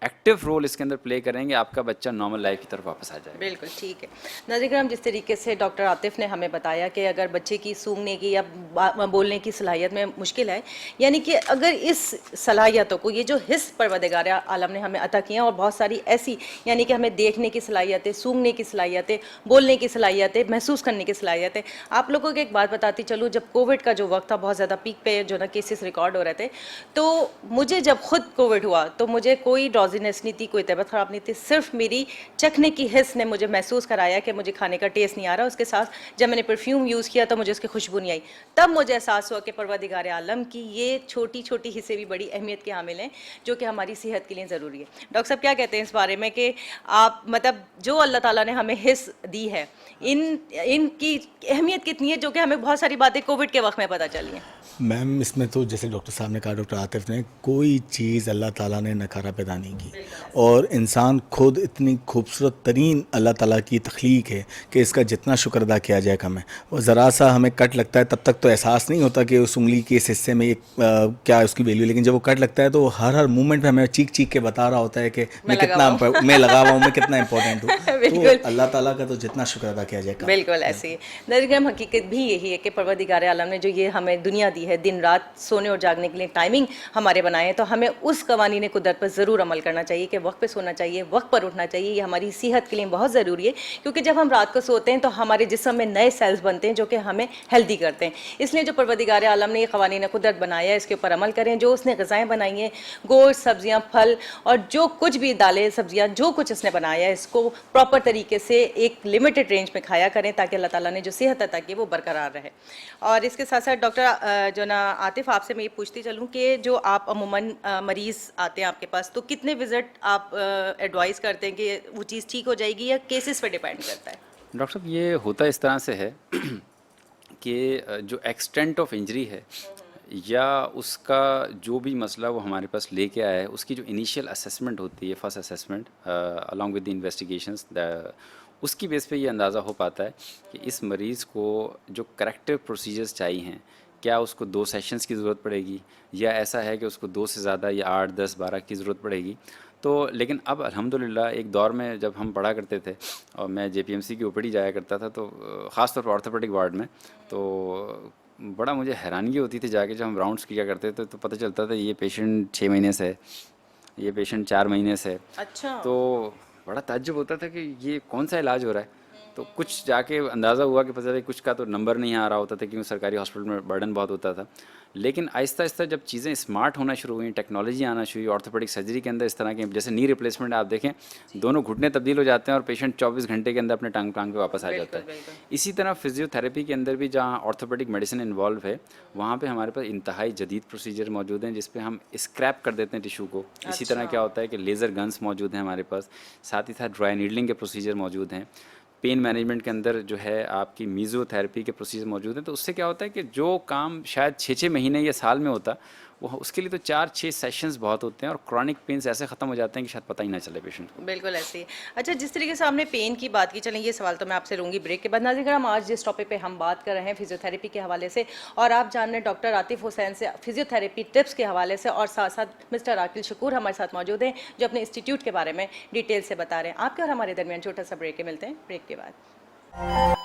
एक्टिव रोल इसके अंदर प्ले करेंगे आपका बच्चा नॉर्मल लाइफ की तरफ वापस आ जाएगा। बिल्कुल ठीक है। नाज़रीन करम, जिस तरीके से डॉक्टर आतिफ ने हमें बताया कि अगर बच्चे की सूंघने की या बोलने की सलाहियत में मुश्किल है, यानी कि अगर इस सलाहियतों को, ये जो हिस्स परवरदिगार आलम ने हमें अता किया, और बहुत सारी ऐसी यानी कि हमें देखने की सलाहियतें, सूंघने की सलाहियतें, बोलने की सलाहियतें, महसूस करने की सलाहियतें। आप लोगों को एक बात बताती चलूँ, जब कोविड का जो वक्त था बहुत ज़्यादा पीक पे जो ना केसेस रिकॉर्ड हो रहे थे, तो मुझे जब खुद कोविड हुआ तो मुझे कोई ड्रॉजीनेस नहीं थी, कोई तबीयत ख़राब नहीं थी, सिर्फ मेरी चखने की हिस्स ने मुझे महसूस कराया कि मुझे खाने का टेस्ट नहीं आ रहा। उसके साथ जब मैंने परफ्यूम यूज़ किया तो मुझे उसकी खुशबू नहीं आई। तब मुझे एहसास हुआ कि परवरदिगार आलम की ये छोटी छोटी हिस्से भी बड़ी अहमियत के हामिल हैं जो कि हमारी सेहत के लिए ज़रूरी है। डॉक्टर साहब क्या कहते हैं इस बारे में कि आप मतलब जो अल्लाह ताला ने हमें हिस्स दी है, इनकी अहमियत कितनी है जो कि हमें बहुत सारी बातें कोविड के वक्त में पता चली हैं? मैम इसमें तो जैसे डॉक्टर साहब ने कहा, डॉक्टर आतिफ ने, कोई चीज़ अल्लाह ताला ने नकारा पैदा नहीं की, और इंसान खुद इतनी खूबसूरत तरीन अल्लाह ताला की तख्लीक है कि इसका जितना शुक्र अदा किया जाए कम है। और ज़रा सा हमें कट लगता है तब तक तो एहसास नहीं होता कि उस उंगली के इस हिस्से में एक क्या है उसकी वैल्यू, लेकिन जब वो कट लगता है तो हर मूवमेंट में हमें चीख चीख के बता रहा होता है कि मैं कितना मैं लगा हुआ हूँ, मैं कितना इंपॉर्टेंट हूँ। तो अल्लाह ताला का तो जितना शुक्र अदा किया जाए कम। बिल्कुल ऐसे ही नज़ीर, हकीकत भी यही है कि परवरदिगार आलम ने जो ये हमें दुनिया दी है, दिन रात सोने और जागने के लिए टाइमिंग हमारे बनाए हैं, तो हमें उस कवानीन कुदरत पर ज़रूर अमल करना चाहिए कि वक्त पे सोना चाहिए, वक्त पर उठना चाहिए। ये हमारी सेहत के लिए बहुत ज़रूरी है, क्योंकि जब हम रात को सोते हैं तो हमारे जिस्म में नए सेल्स बनते हैं जो कि हमें हेल्दी करते हैं। इसलिए जो परवरदिगार आलम ने ये कवानीन कुदरत बनाया है, इसके ऊपर अमल करें। जो उसने ग़िज़ाएँ बनाई हैं, गोश्त, सब्जियाँ, फल और जो कुछ भी दालें सब्जियाँ जो कुछ इसने बनाया है, इसको प्रॉपर तरीके से एक लिमिटेड रेंज में खाया करें, ताकि अल्लाह ताला ने जो सेहत अता की वो बरकरार रहे। और इसके साथ साथ डॉक्टर जो ना आतिफ, आपसे मैं ये पूछती चलूँ कि जो आप अमूमन मरीज़ आते हैं आपके पास, तो कितने विज़िट आप एडवाइस करते हैं कि वो चीज़ ठीक हो जाएगी, या केसेस पे डिपेंड करता है? डॉक्टर साहब, ये होता इस तरह से है कि जो एक्सटेंट ऑफ इंजरी है या उसका जो भी मसला वो हमारे पास लेके आया है, उसकी जो इनिशियल असेसमेंट होती है, first assessment along with the investigations, उसकी बेस पे ये अंदाज़ा हो पाता है कि इस मरीज़ को जो करेक्टिव प्रोसीजर्स चाहिए हैं, क्या उसको 2 सेशंस की ज़रूरत पड़ेगी, या ऐसा है कि उसको 2 से ज़्यादा या 8, 10, 12 की ज़रूरत पड़ेगी। तो लेकिन अब अल्हम्दुलिल्लाह एक दौर में जब हम पढ़ा करते थे और मैं जेपीएमसी की ओपीडी जाया करता था, तो ख़ास तौर पर ऑर्थोपेडिक वार्ड में, तो बड़ा मुझे हैरानगी होती थी जाके जब हम राउंड्स किया करते थे, तो पता चलता था ये पेशेंट 6 महीने से है, ये पेशेंट 4 महीने से है। अच्छा। तो बड़ा ताज्जुब होता था कि ये कौन सा इलाज हो रहा है। तो कुछ जाके अंदाज़ा हुआ कि पता चला कुछ का तो नंबर नहीं आ रहा होता था, क्योंकि सरकारी हॉस्पिटल में बर्डन बहुत होता था। लेकिन आहिस्ता आहिस्ता जब चीज़ें स्मार्ट होना शुरू हुई, टेक्नोलॉजी आना शुरू हुई, ऑर्थोपेडिक सर्जरी के अंदर इस तरह के जैसे नी रिप्लेसमेंट आप देखें, दोनों घुटने तब्दील हो जाते हैं और पेशेंट 24 घंटे के अंदर अपने टांग पे वापस आ जाता है। इसी तरह फिजियोथेरेपी के अंदर भी जहाँ ऑर्थोपेडिक मेडिसिन इन्वॉल्व है, वहाँ पे हमारे पास इंतहाई जदीद प्रोसीजर मौजूद हैं, जिसपे हम स्क्रैप कर देते हैं टिशू को। इसी तरह क्या होता है कि लेज़र गन्स मौजूद हैं हमारे पास, साथ ही साथ ड्राई नीडलिंग के प्रोसीजर मौजूद हैं। पेन मैनेजमेंट के अंदर जो है आपकी मीज़ोथेरेपी के प्रोसीजर मौजूद हैं। तो उससे क्या होता है कि जो काम शायद 6-6 महीने या साल में होता, वो उसके लिए तो 4-6 सेशंस बहुत होते हैं, और क्रॉनिक पेन्स ऐसे ख़त्म हो जाते हैं कि शायद पता ही ना चले पेशेंट को। बिल्कुल ऐसे ही। अच्छा, जिस तरीके से आपने पेन की बात की, चलें ये सवाल तो मैं आपसे लूँगी ब्रेक के बाद। नाज़रीन, हम आज जिस टॉपिक पे हम बात कर रहे हैं फिजियोथेरेपी के हवाले से, और आप जान रहे हैं डॉक्टर आतिफ हुसैन से फिजियोथेरेपी टिप्स के हवाले से, और साथ साथ मिस्टर आकिल शकूर हमारे साथ मौजूद हैं जो अपने इंस्टीट्यूट के बारे में डिटेल से बता रहे हैं। आपके और हमारे दरमियान छोटा सा ब्रेक के मिलते हैं ब्रेक के बाद।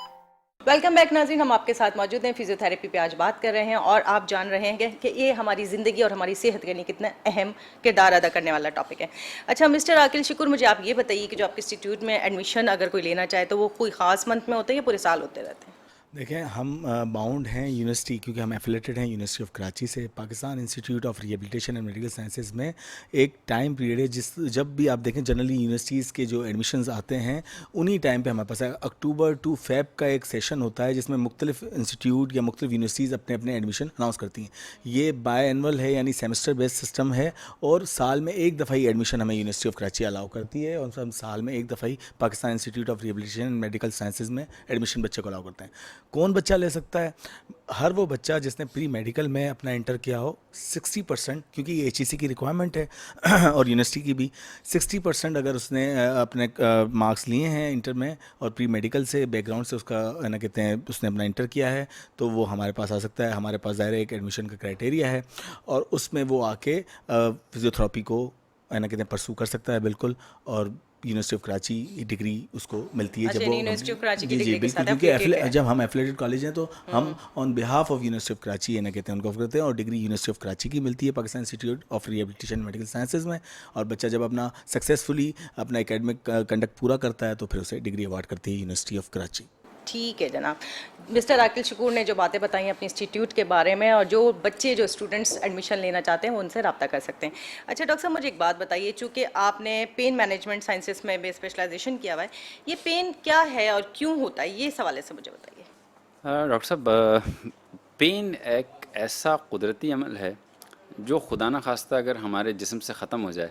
वेलकम बैक नाज़रीन, हम आपके साथ मौजूद हैं। फिजियोथेरेपी पे आज बात कर रहे हैं, और आप जान रहे हैं कि ये हमारी ज़िंदगी और हमारी सेहत के लिए कितना अहम किरदार अदा करने वाला टॉपिक है। अच्छा मिस्टर आकिल शकूर, मुझे आप ये बताइए कि जो आपके इंस्टीट्यूट में एडमिशन अगर कोई लेना चाहे, तो वो कोई ख़ास मंथ में होता है या पूरे साल होते रहते हैं? देखें, हम बाउंड हैं यूनिवर्सिटी, क्योंकि हम एफिलेटेड हैं यूनिवर्सिटी ऑफ कराची से। Pakistan institute of rehabilitation and medical sciences में एक टाइम पीरियड है जब भी आप देखें जनरली यूनिवर्सिटीज़ के जो एडमिशन्स आते हैं, उन्हीं टाइम पे हमारे पास अक्टूबर टू फेब का एक सेशन होता है, जिसमें मुख्तलिफ इंस्टीट्यूट या मुख्तलिफ यूनिवर्सिटीज़ अपने अपने एडमिशन अनाउंस करती हैं। ये बाय एनुअल है, यानी सेमेस्टर बेस्ड सिस्टम है, और साल में एक दफ़ा ही एडमिशन हमें यूनिवर्सिटी ऑफ कराची अलाउ करती है, और हम साल में एक दफ़ा ही Pakistan institute of rehabilitation and medical sciences में एडमिशन बच्चे को अलाउ करते हैं। कौन बच्चा ले सकता है? हर वो बच्चा जिसने प्री मेडिकल में अपना इंटर किया हो। 60%, क्योंकि ये HEC की रिक्वायरमेंट है और यूनिवर्सिटी की भी, 60% अगर उसने अपने मार्क्स लिए हैं इंटर में और प्री मेडिकल से बैकग्राउंड से उसका ना कहते हैं उसने अपना इंटर किया है, तो वो हमारे पास आ सकता है। हमारे पास ज़ाहिर एक एडमिशन का क्राइटेरिया है, और उसमें वो आके फिजियोथेरेपी को ना कहते हैं परसू कर सकता है बिल्कुल, और यूनिवर्सिटी ऑफ कराची की डिग्री उसको मिलती है। जब वो यूनिवर्सिटी ऑफ कराची की जी डिग्री के बिल्कुल, साथ क्योंकि जब हम एफिलेटेड कॉलेज हैं, तो हम on behalf of university of Karachi ये ना कहते हैं उनको ऑफर करते हैं, और डिग्री यूनिवर्सिटी ऑफ कराची की मिलती है Pakistan institute of rehabilitation medical sciences में। और बच्चा जब अपना सक्सेसफुली अपना एकेडमिक कंडक्ट पूरा करता है, तो फिर उसे डिग्री अवार्ड करती है यूनिवर्सिटी ऑफ कराची। ठीक है जनाब। मिस्टर आकिल शकूर ने जो बातें बताई अपने इंस्टीट्यूट के बारे में, और जो बच्चे जो स्टूडेंट्स एडमिशन लेना चाहते हैं वो उनसे रब्ता कर सकते हैं। अच्छा डॉक्टर साहब, मुझे एक बात बताइए, चूँकि आपने पेन मैनेजमेंट साइंसेस में भी स्पेशलाइजेशन किया हुआ है, ये पेन क्या है और क्यों होता है, ये इस हवाले से मुझे बताइए। डॉक्टर साहब, पेन एक ऐसा कुदरती अमल है जो खुदा न खास्ता अगर हमारे जिस्म से ख़त्म हो जाए,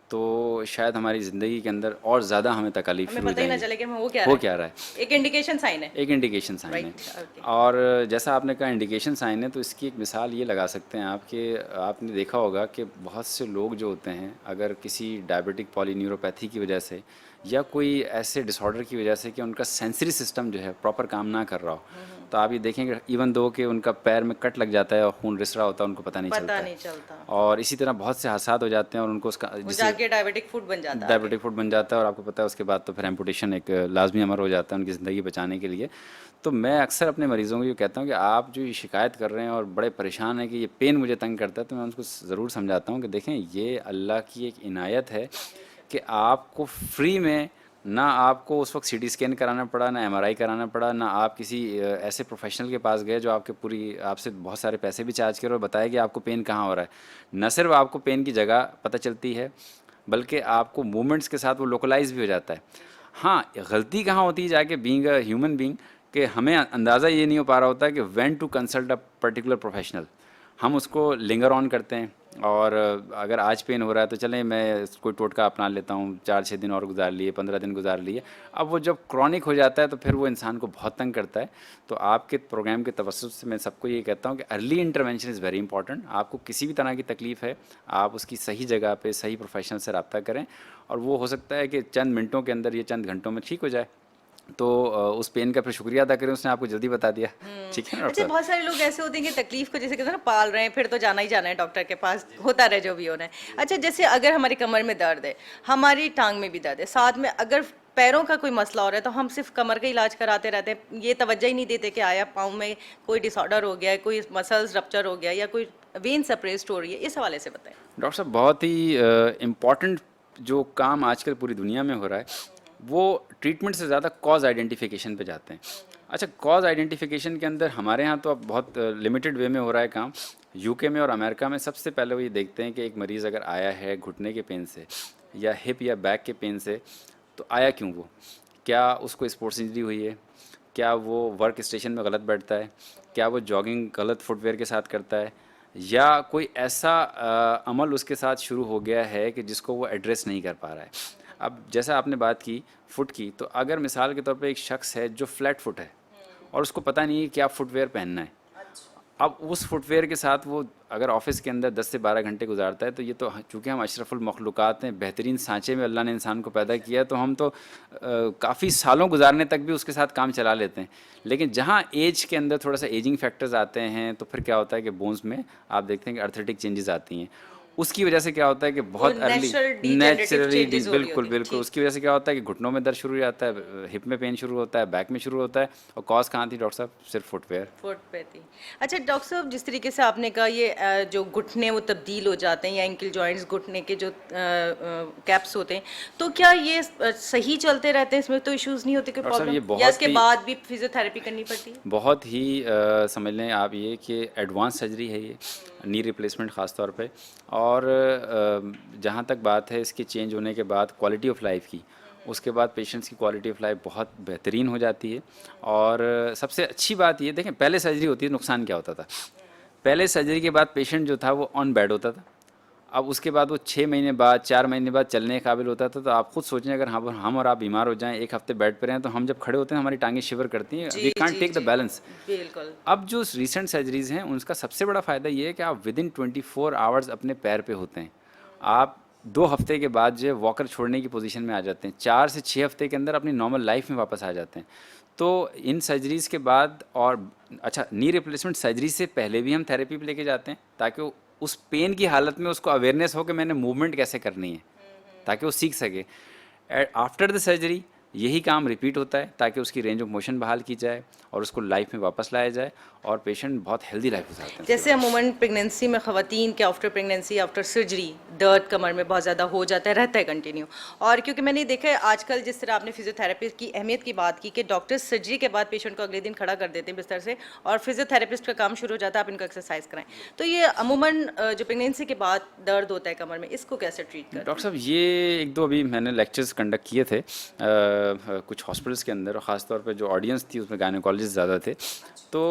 तो शायद हमारी ज़िंदगी के अंदर और ज़्यादा हमें तकलीफ हमें शुरू हो पता ही ना जाएंगी। चले कि हमें वो क्या हो रहा क्या रहा है, है, एक इंडिकेशन साइन है। एक इंडिकेशन साइन है। Right, okay. और जैसा आपने कहा इंडिकेशन साइन है, तो इसकी एक मिसाल ये लगा सकते हैं आप कि आपने देखा होगा कि बहुत से लोग जो होते हैं, अगर किसी डायबिटिक पॉलीन्यूरोपैथी की वजह से या कोई ऐसे डिसऑर्डर की वजह से कि उनका सेंसरी सिस्टम जो है प्रॉपर काम ना कर रहा हो, तो आप ये देखेंगे इवन दो कि उनका पैर में कट लग जाता है और खून रिस रहा होता है, उनको पता नहीं चलता पता है। नहीं चलता, और इसी तरह बहुत से हादसात हो जाते हैं और उनको उसका वो जिसे जाके डायबिटिक फूड बन जाता है। डायबिटिक फूड बन जाता है, और आपको पता है उसके बाद तो फिर एम्पुटेशन एक लाजमी अमर हो जाता है उनकी ज़िंदगी बचाने के लिए। तो मैं अक्सर अपने मरीज़ों को ये कहता हूँ कि आप जो ये शिकायत कर रहे हैं और बड़े परेशान हैं कि ये पेन मुझे तंग करता है, तो मैं उनको ज़रूर समझाता हूँ कि देखें ये अल्लाह की एक इनायत है कि आपको फ्री में, ना आपको उस वक्त सीटी स्कैन कराना पड़ा, ना एमआरआई कराना पड़ा, ना आप किसी ऐसे प्रोफेशनल के पास गए जो आपके आपसे बहुत सारे पैसे भी चार्ज करे और बताए कि आपको पेन कहाँ हो रहा है। न सिर्फ आपको पेन की जगह पता चलती है, बल्कि आपको मूवमेंट्स के साथ वो लोकलाइज भी हो जाता है। हाँ, गलती कहाँ होती है जाके बीइंग अ ह्यूमन बीइंग, कि हमें अंदाज़ा ये नहीं हो पा रहा होता कि when to consult a particular professional. हम उसको लिंगर ऑन करते हैं, और अगर आज पेन हो रहा है तो चलें मैं कोई टोटका अपना लेता हूँ, 4-6 दिन और गुजार लिए, 15 दिन गुजार लिए। अब वो जब क्रॉनिक हो जाता है तो फिर वो इंसान को बहुत तंग करता है। तो आपके प्रोग्राम के तवज्जुह से मैं सबको ये कहता हूँ कि early intervention is very important. आपको किसी भी तरह की तकलीफ़ है, आप उसकी सही जगह पे सही प्रोफेशनल से रब्ता करें, और वो हो सकता है कि चंद मिनटों के अंदर, ये चंद घंटों में ठीक हो जाए। तो उस पेन का फिर शुक्रिया अदा करें, उसने आपको जल्दी बता दिया। ठीक है ना डॉक्टर अच्छा, साहब? बहुत सारे लोग ऐसे होते हैं कि तकलीफ को जैसे कहते हैं ना पाल रहे हैं, फिर तो जाना ही जाना है डॉक्टर के पास, होता रहे जो भी होना है। अच्छा, जैसे अगर हमारी कमर में दर्द है, हमारी टांग में भी दर्द है, साथ में अगर पैरों का कोई मसला हो रहा है, तो हम सिर्फ कमर का इलाज कराते रहते हैं, ये तवज्जो ही नहीं देते कि आया पाँव में कोई डिसऑर्डर हो गया है, कोई मसल्स रप्चर हो गया, या कोई वेन सप्रेस्ड हो रही है, इस हवाले से बताएं। डॉक्टर साहब, बहुत ही इम्पॉर्टेंट जो काम आजकल पूरी दुनिया में हो रहा है, वो ट्रीटमेंट से ज़्यादा कॉज आइडेंटिफिकेशन पे जाते हैं। अच्छा, कॉज आइडेंटिफिकेशन के अंदर हमारे यहाँ तो अब बहुत लिमिटेड वे में हो रहा है काम। यूके में और अमेरिका में सबसे पहले वो ये देखते हैं कि एक मरीज़ अगर आया है घुटने के पेन से या हिप या बैक के पेन से, तो आया क्यों वो, क्या उसको स्पोर्ट्स इंजरी हुई है, क्या वो वर्क स्टेशन में गलत बैठता है, क्या वो जॉगिंग गलत फुटवेयर के साथ करता है, या कोई ऐसा अमल उसके साथ शुरू हो गया है कि जिसको वो एड्रेस नहीं कर पा रहा है। अब जैसा आपने बात की फ़ुट की, तो अगर मिसाल के तौर पे एक शख्स है जो फ्लैट फुट है और उसको पता नहीं है क्या फुटवेयर पहनना है, अब उस फुटवेयर के साथ वो अगर ऑफिस के अंदर 10 से 12 घंटे गुजारता है, तो ये तो चूँकि हम अशरफुल मखलूक़ात हैं, बेहतरीन सांचे में अल्लाह ने इंसान को पैदा किया है, तो हम तो काफ़ी सालों गुजारने तक भी उसके साथ काम चला लेते हैं। लेकिन जहाँ एज के अंदर थोड़ा सा एजिंग फैक्टर्स आते हैं, तो फिर क्या होता है कि बोन्स में आप देखते हैं कि अर्थेटिक चेंजेस आती हैं। उसकी वजह से क्या होता है कि बहुत अर्ली नेचुरली, बिल्कुल बिल्कुल, उसकी वजह से क्या होता है कि घुटनों में दर्द शुरू हो जाता है, हिप में पेन शुरू होता है, बैक में शुरू होता है। और कॉज कहाँ थी डॉक्टर साहब? सिर्फ फुटवेयर। फुट पे थी। अच्छा डॉक्टर साहब, जिस तरीके से आपने कहा ये जो घुटने वो तब्दील हो जाते हैं, या एंकल जॉइंट्स घुटने के जो कैप्स होते हैं, तो क्या ये सही चलते रहते हैं, इसमें तो इश्यूज नहीं होते, कोई डॉक्टर साहब, ये प्रॉब्लम, या बहुत इसके ही बाद भी फिजियोथेरेपी करनी पड़ती है? बहुत ही समझ लें आप ये कि एडवांस सर्जरी है ये, नी रिप्लेसमेंट ख़ास तौर पे। और जहाँ तक बात है इसके चेंज होने के बाद क्वालिटी ऑफ लाइफ की, उसके बाद पेशेंट्स की क्वालिटी ऑफ लाइफ बहुत बेहतरीन हो जाती है। और सबसे अच्छी बात ये देखें, पहले सर्जरी होती है, नुकसान क्या होता था? पहले सर्जरी के बाद पेशेंट जो था वो ऑन बेड होता था। अब उसके बाद वो 6 महीने बाद, 4 महीने बाद चलने के काबिल होता था। तो आप खुद सोचें, अगर हम और आप बीमार हो जाएं, एक हफ्ते बेड पर रहें, तो हम जब खड़े होते हैं हमारी टांगें शिवर करती हैं, we can't take the balance. बिल्कुल। अब जो रिसेंट सर्जरीज़ हैं उनका सबसे बड़ा फ़ायदा ये है कि आप विदिन 24 आवर्स अपने पैर पे होते हैं। आप 2 हफ्ते के बाद जो है वॉकर छोड़ने की पोजीशन में आ जाते हैं, 4 से 6 हफ्ते के अंदर अपनी नॉर्मल लाइफ में वापस आ जाते हैं। तो इन सर्जरीज़ के बाद, और अच्छा, नी रिप्लेसमेंट सर्जरी से पहले भी हम थेरेपी पे लेके जाते हैं, ताकि उस पेन की हालत में उसको अवेयरनेस हो कि मैंने मूवमेंट कैसे करनी है, ताकि वो सीख सके। आफ्टर द सर्जरी यही काम रिपीट होता है, ताकि उसकी रेंज ऑफ मोशन बहाल की जाए और उसको लाइफ में वापस लाया जाए, और पेशेंट बहुत हेल्दी लाइफ गुजारते हैं। जैसे अमूमन प्रेगनेंसी में ख़वातीन के आफ्टर प्रेगनेंसी, आफ्टर सर्जरी दर्द कमर में बहुत ज़्यादा हो जाता है, रहता है कंटिन्यू। और क्योंकि मैंने देखा है आजकल, जिस तरह आपने फिजियोथेरेपी की अहमियत की बात की कि डॉक्टर सर्जरी के बाद पेशेंट को अगले दिन खड़ा कर देते हैं बिस्तर से, और फिजियोथेरेपिस्ट का काम शुरू हो जाता है, आप इनको एक्सरसाइज कराएं। तो ये अमूमन जो प्रेगनेंसी के बाद दर्द होता है कमर में, इसको कैसे ट्रीट करें? डॉक्टर साहब, ये 1-2 अभी मैंने लेक्चर्स कंडक्ट किए थे कुछ हॉस्पिटल्स के अंदर, और ख़ास तौर पे जो ऑडियंस थी उसमें गायनेकोलॉजिस्ट ज़्यादा थे। तो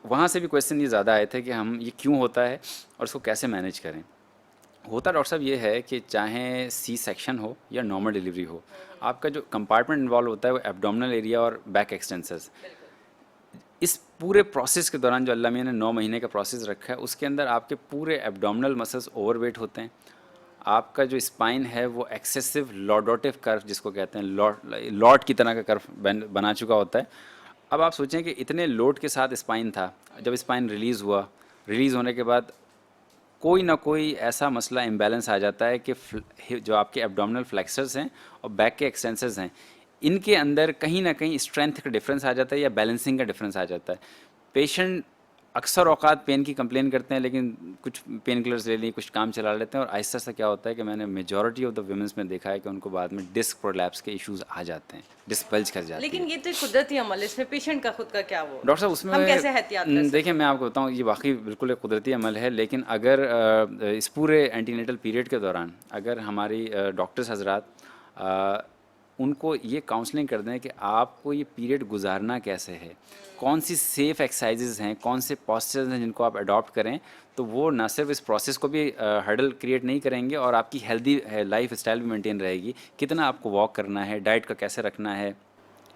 वहाँ से भी क्वेश्चन ये ज़्यादा आए थे कि हम ये क्यों होता है और इसको कैसे मैनेज करें। होता डॉक्टर साहब ये है कि चाहे सी सेक्शन हो या नॉर्मल डिलीवरी हो, आपका जो कंपार्टमेंट इन्वॉल्व होता है वो एब्डोमिनल एरिया और बैक एक्सटेंसर्स। इस पूरे प्रोसेस के दौरान जो अल्लाह मियां ने 9 महीने का प्रोसेस रखा है, उसके अंदर आपके पूरे एब्डोमिनल मसल्स ओवरवेट होते हैं। आपका जो स्पाइन है वो एक्सेसिव लॉर्डोटिव कर्व जिसको कहते हैं, लॉर्ड की तरह का कर्व बना चुका होता है। अब आप सोचें कि इतने लोड के साथ स्पाइन था, जब स्पाइन रिलीज़ हुआ, रिलीज़ होने के बाद कोई ना कोई ऐसा मसला इम्बैलेंस आ जाता है कि जो आपके एब्डोमिनल फ्लेक्सर्स हैं और बैक के एक्सटेंसर्स हैं, इनके अंदर कहीं ना कहीं स्ट्रेंथ का डिफरेंस आ जाता है या बैलेंसिंग का डिफरेंस आ जाता है। पेशेंट अक्सर औकात पेन की कंप्लेन करते हैं, लेकिन कुछ पेन किलर्स ले ली, कुछ काम चला लेते हैं, और आहिस्ता आहिस्ता क्या होता है कि मैंने मेजॉरिटी ऑफ द वुमेन्स में देखा है कि उनको बाद में डिस्क प्रोलैप्स के इश्यूज आ जाते हैं, डिस्क बल्ज कर जाती है। लेकिन ये तो कुदरती अमल है, इसमें पेशेंट का खुद का क्या वो डॉक्टर साहब उसमें हम कैसे एहतियात कर सकते हैं? देखिए मैं आपको बताऊं, ये वाकई बिल्कुल एक कुदरती अमल है, लेकिन अगर इस पूरे एंटीनेटल पीरियड के दौरान अगर हमारी डॉक्टर्स हजरात उनको ये काउंसलिंग कर दें कि आपको ये पीरियड गुजारना कैसे है, कौन सी सेफ़ एक्सरसाइजेज हैं, कौन से पॉस्चर्स हैं जिनको आप अडॉप्ट करें, तो वो ना सिर्फ इस प्रोसेस को भी हर्डल क्रिएट नहीं करेंगे और आपकी हेल्दी लाइफ स्टाइल भी मेंटेन रहेगी। कितना आपको वॉक करना है, डाइट का कैसे रखना है,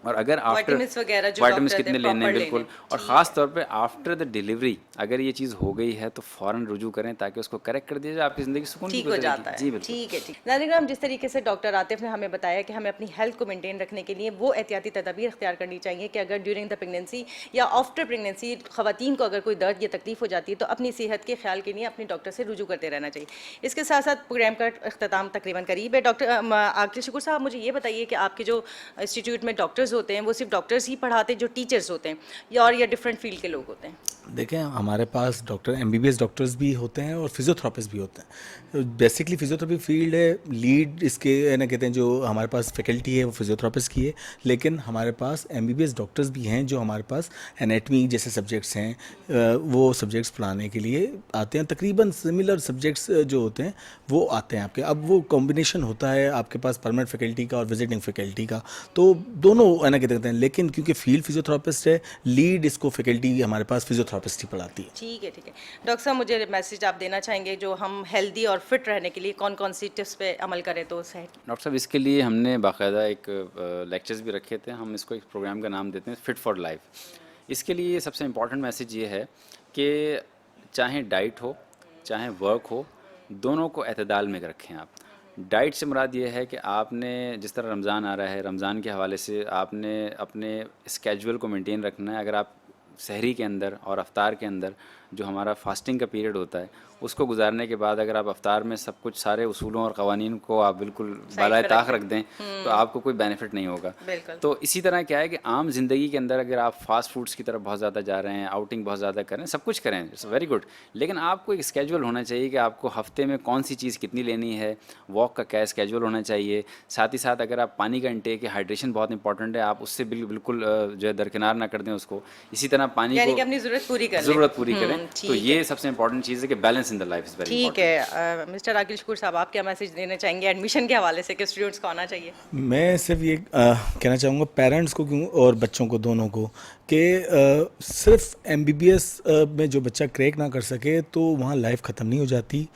और अगर आफ्टर विटामिन्स वगैरह जो विटामिन्स डॉक्टर कितने दे, लेने हैं, proper बिल्कुल। लेने। और ख़ास तौर पे आफ्टर द डिलीवरी अगर ये चीज़ हो गई है तो फ़ौरन रुजू करें ताकि उसको करेक्ट कर दिया जाए, आपकी ज़िंदगी सुकून की ठीक हो गुजरेगी। जाता है। जी बिल्कुल। ठीक है, ठीक। नाज़रीन, जिस तरीके से डॉक्टर आतिफ ने हमें बताया कि हमें अपनी हेल्थ को मेंटेन रखने के लिए वो एहतियाती तदाबीर इख्तियार करनी चाहिए कि अगर ड्यूरिंग द प्रेगनेंसी या आफ्टर प्रेगनेंसी ख़वातीन को अगर कोई दर्द या तकलीफ हो जाती है तो अपनी सेहत के ख्याल के लिए अपने डॉक्टर से रुजू करते रहना चाहिए। इसके साथ साथ प्रोग्राम का अख्ताम तकरीबन करीब है। डॉक्टर आकिल शुक्र साहब, मुझे ये बताइए कि आपके जो इंस्टीट्यूट में डॉक्टर्स होते हैं वो सिर्फ डॉक्टर्स ही पढ़ाते हैं, जो टीचर्स होते हैं, या डिफरेंट फील्ड के लोग होते हैं? देखें, हमारे पास डॉक्टर MBBS डॉक्टर्स भी होते हैं और फिजियोथेरापिस्ट भी होते हैं। बेसिकली फिजियोथेरेपी फील्ड है, लीड इसके ना कहते हैं, जो हमारे पास फैकल्टी है वो फिजियोथेरापिस्ट की है, लेकिन हमारे पास MBBS डॉक्टर्स भी हैं जो हमारे पास एनाटमी जैसे सब्जेक्ट्स हैं, वो सब्जेक्ट्स पढ़ाने के लिए आते हैं। तकरीबन सिमिलर सब्जेक्ट्स जो होते हैं वो आते हैं आपके। अब वो कॉम्बिनेशन होता है आपके पास परमानेंट फैकल्टी का और विजिटिंग फैकल्टी का, तो दोनों है ना कहते हैं, लेकिन क्योंकि फील्ड फिजियोथेरापिस्ट है, लीड इसको फैकल्टी हमारे पास फिजियोथेरापिस्ट ही पढ़ाती है। ठीक है, ठीक है। डॉक्टर साहब, मुझे मैसेज आप देना चाहेंगे जो हम हेल्दी और फिट रहने के लिए कौन कौन सी टिप्स पे अमल करें तो सही? डॉक्टर साहब, इसके लिए हमने बाकायदा एक लेक्चर्स भी रखे थे, हम इसको एक प्रोग्राम का नाम देते हैं फिट फॉर लाइफ। इसके लिए सबसे इम्पॉर्टेंट मैसेज ये है कि चाहे डाइट हो चाहे वर्क हो, दोनों को एतदाल में रखें आप। डाइट से मुराद ये है कि आपने, जिस तरह रमज़ान आ रहा है, रमज़ान के हवाले से आपने अपने स्केजुअल को मेंटेन रखना है। अगर आप सहरी के अंदर और अफ्तार के अंदर जो हमारा फास्टिंग का पीरियड होता है उसको गुजारने के बाद अगर आप अफ्तार में सब कुछ सारे उसूलों और क़वानीन को आप बिल्कुल बालाए ताक रख दें तो आपको कोई बेनिफिट नहीं होगा। तो इसी तरह क्या है कि आम ज़िंदगी के अंदर अगर आप फास्ट फूड्स की तरफ बहुत ज़्यादा जा रहे हैं, आउटिंग बहुत ज़्यादा करें, सब कुछ करें, इट्स वेरी गुड, लेकिन आपको एक स्केजुअल होना चाहिए कि आपको हफ्ते में कौन सी चीज़ कितनी लेनी है, वॉक का क्या स्केजुअल होना चाहिए। साथ ही साथ अगर आप पानी का इंटेक है, हाइड्रेशन बहुत इंपॉर्टेंट है, आप उससे बिल्कुल जो है दरकिनार ना कर दें उसको। इसी तरह पानी को अपनी ज़रूरत पूरी करें। तो ये सबसे इंपॉर्टेंट चीज़ है कि balance in the life is very ठीक है। मिस्टर आकिल शुक्र साहब, आप क्या मैसेज देना चाहेंगे एडमिशन के हवाले से कि स्टूडेंट्स को आना चाहिए? मैं सिर्फ ये कहना चाहूँगा पेरेंट्स को क्यों और बच्चों को, दोनों को, कि सिर्फ MBBS में जो बच्चा क्रैक ना कर सके तो वहाँ लाइफ ख़त्म नहीं हो जाती।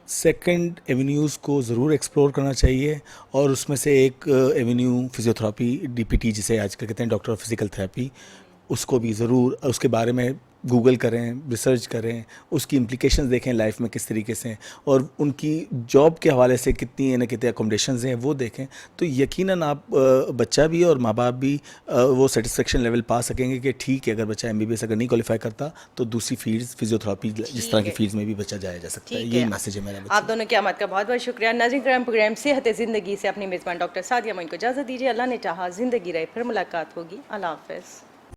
सेकंड एवेन्यूज़ को ज़रूर एक्सप्लोर करना चाहिए और उसमें से एक एवेन्यू फिजियोथेरापी, DPT जिसे आजकल कहते हैं, डॉक्टर ऑफ फिज़िकल थेरेपी, उसको भी ज़रूर उसके बारे में गूगल करें, रिसर्च करें, उसकी इम्प्लिकेशंस देखें लाइफ में किस तरीके से हैं, और उनकी जॉब के हवाले से कितनी है ना कितने अकोमोडेशंस हैं वो देखें, तो यकीनन आप बच्चा भी और माँ बाप भी वो सेटिस्फेक्शन लेवल पा सकेंगे कि ठीक है, अगर बच्चा MBBS अगर नहीं क्वालिफाई करता तो दूसरी फील्ड्स, फिजियोथेरापी जिस तरह की फील्ड्स में भी बच्चा जाया जा सकता है। यही मैसेज है मेरा। आप दोनों की आमद का बहुत बहुत शुक्रिया। नाज़रीन करम, प्रोग्राम सेहत ज़िंदगी से अपनी मेज़बान डॉक्टर सादिया मोइन को इजाज़त दीजिए। अल्लाह ने चाहा ज़िंदगी रहे, फिर मुलाकात होगी। अल्लाह हाफ़िज़।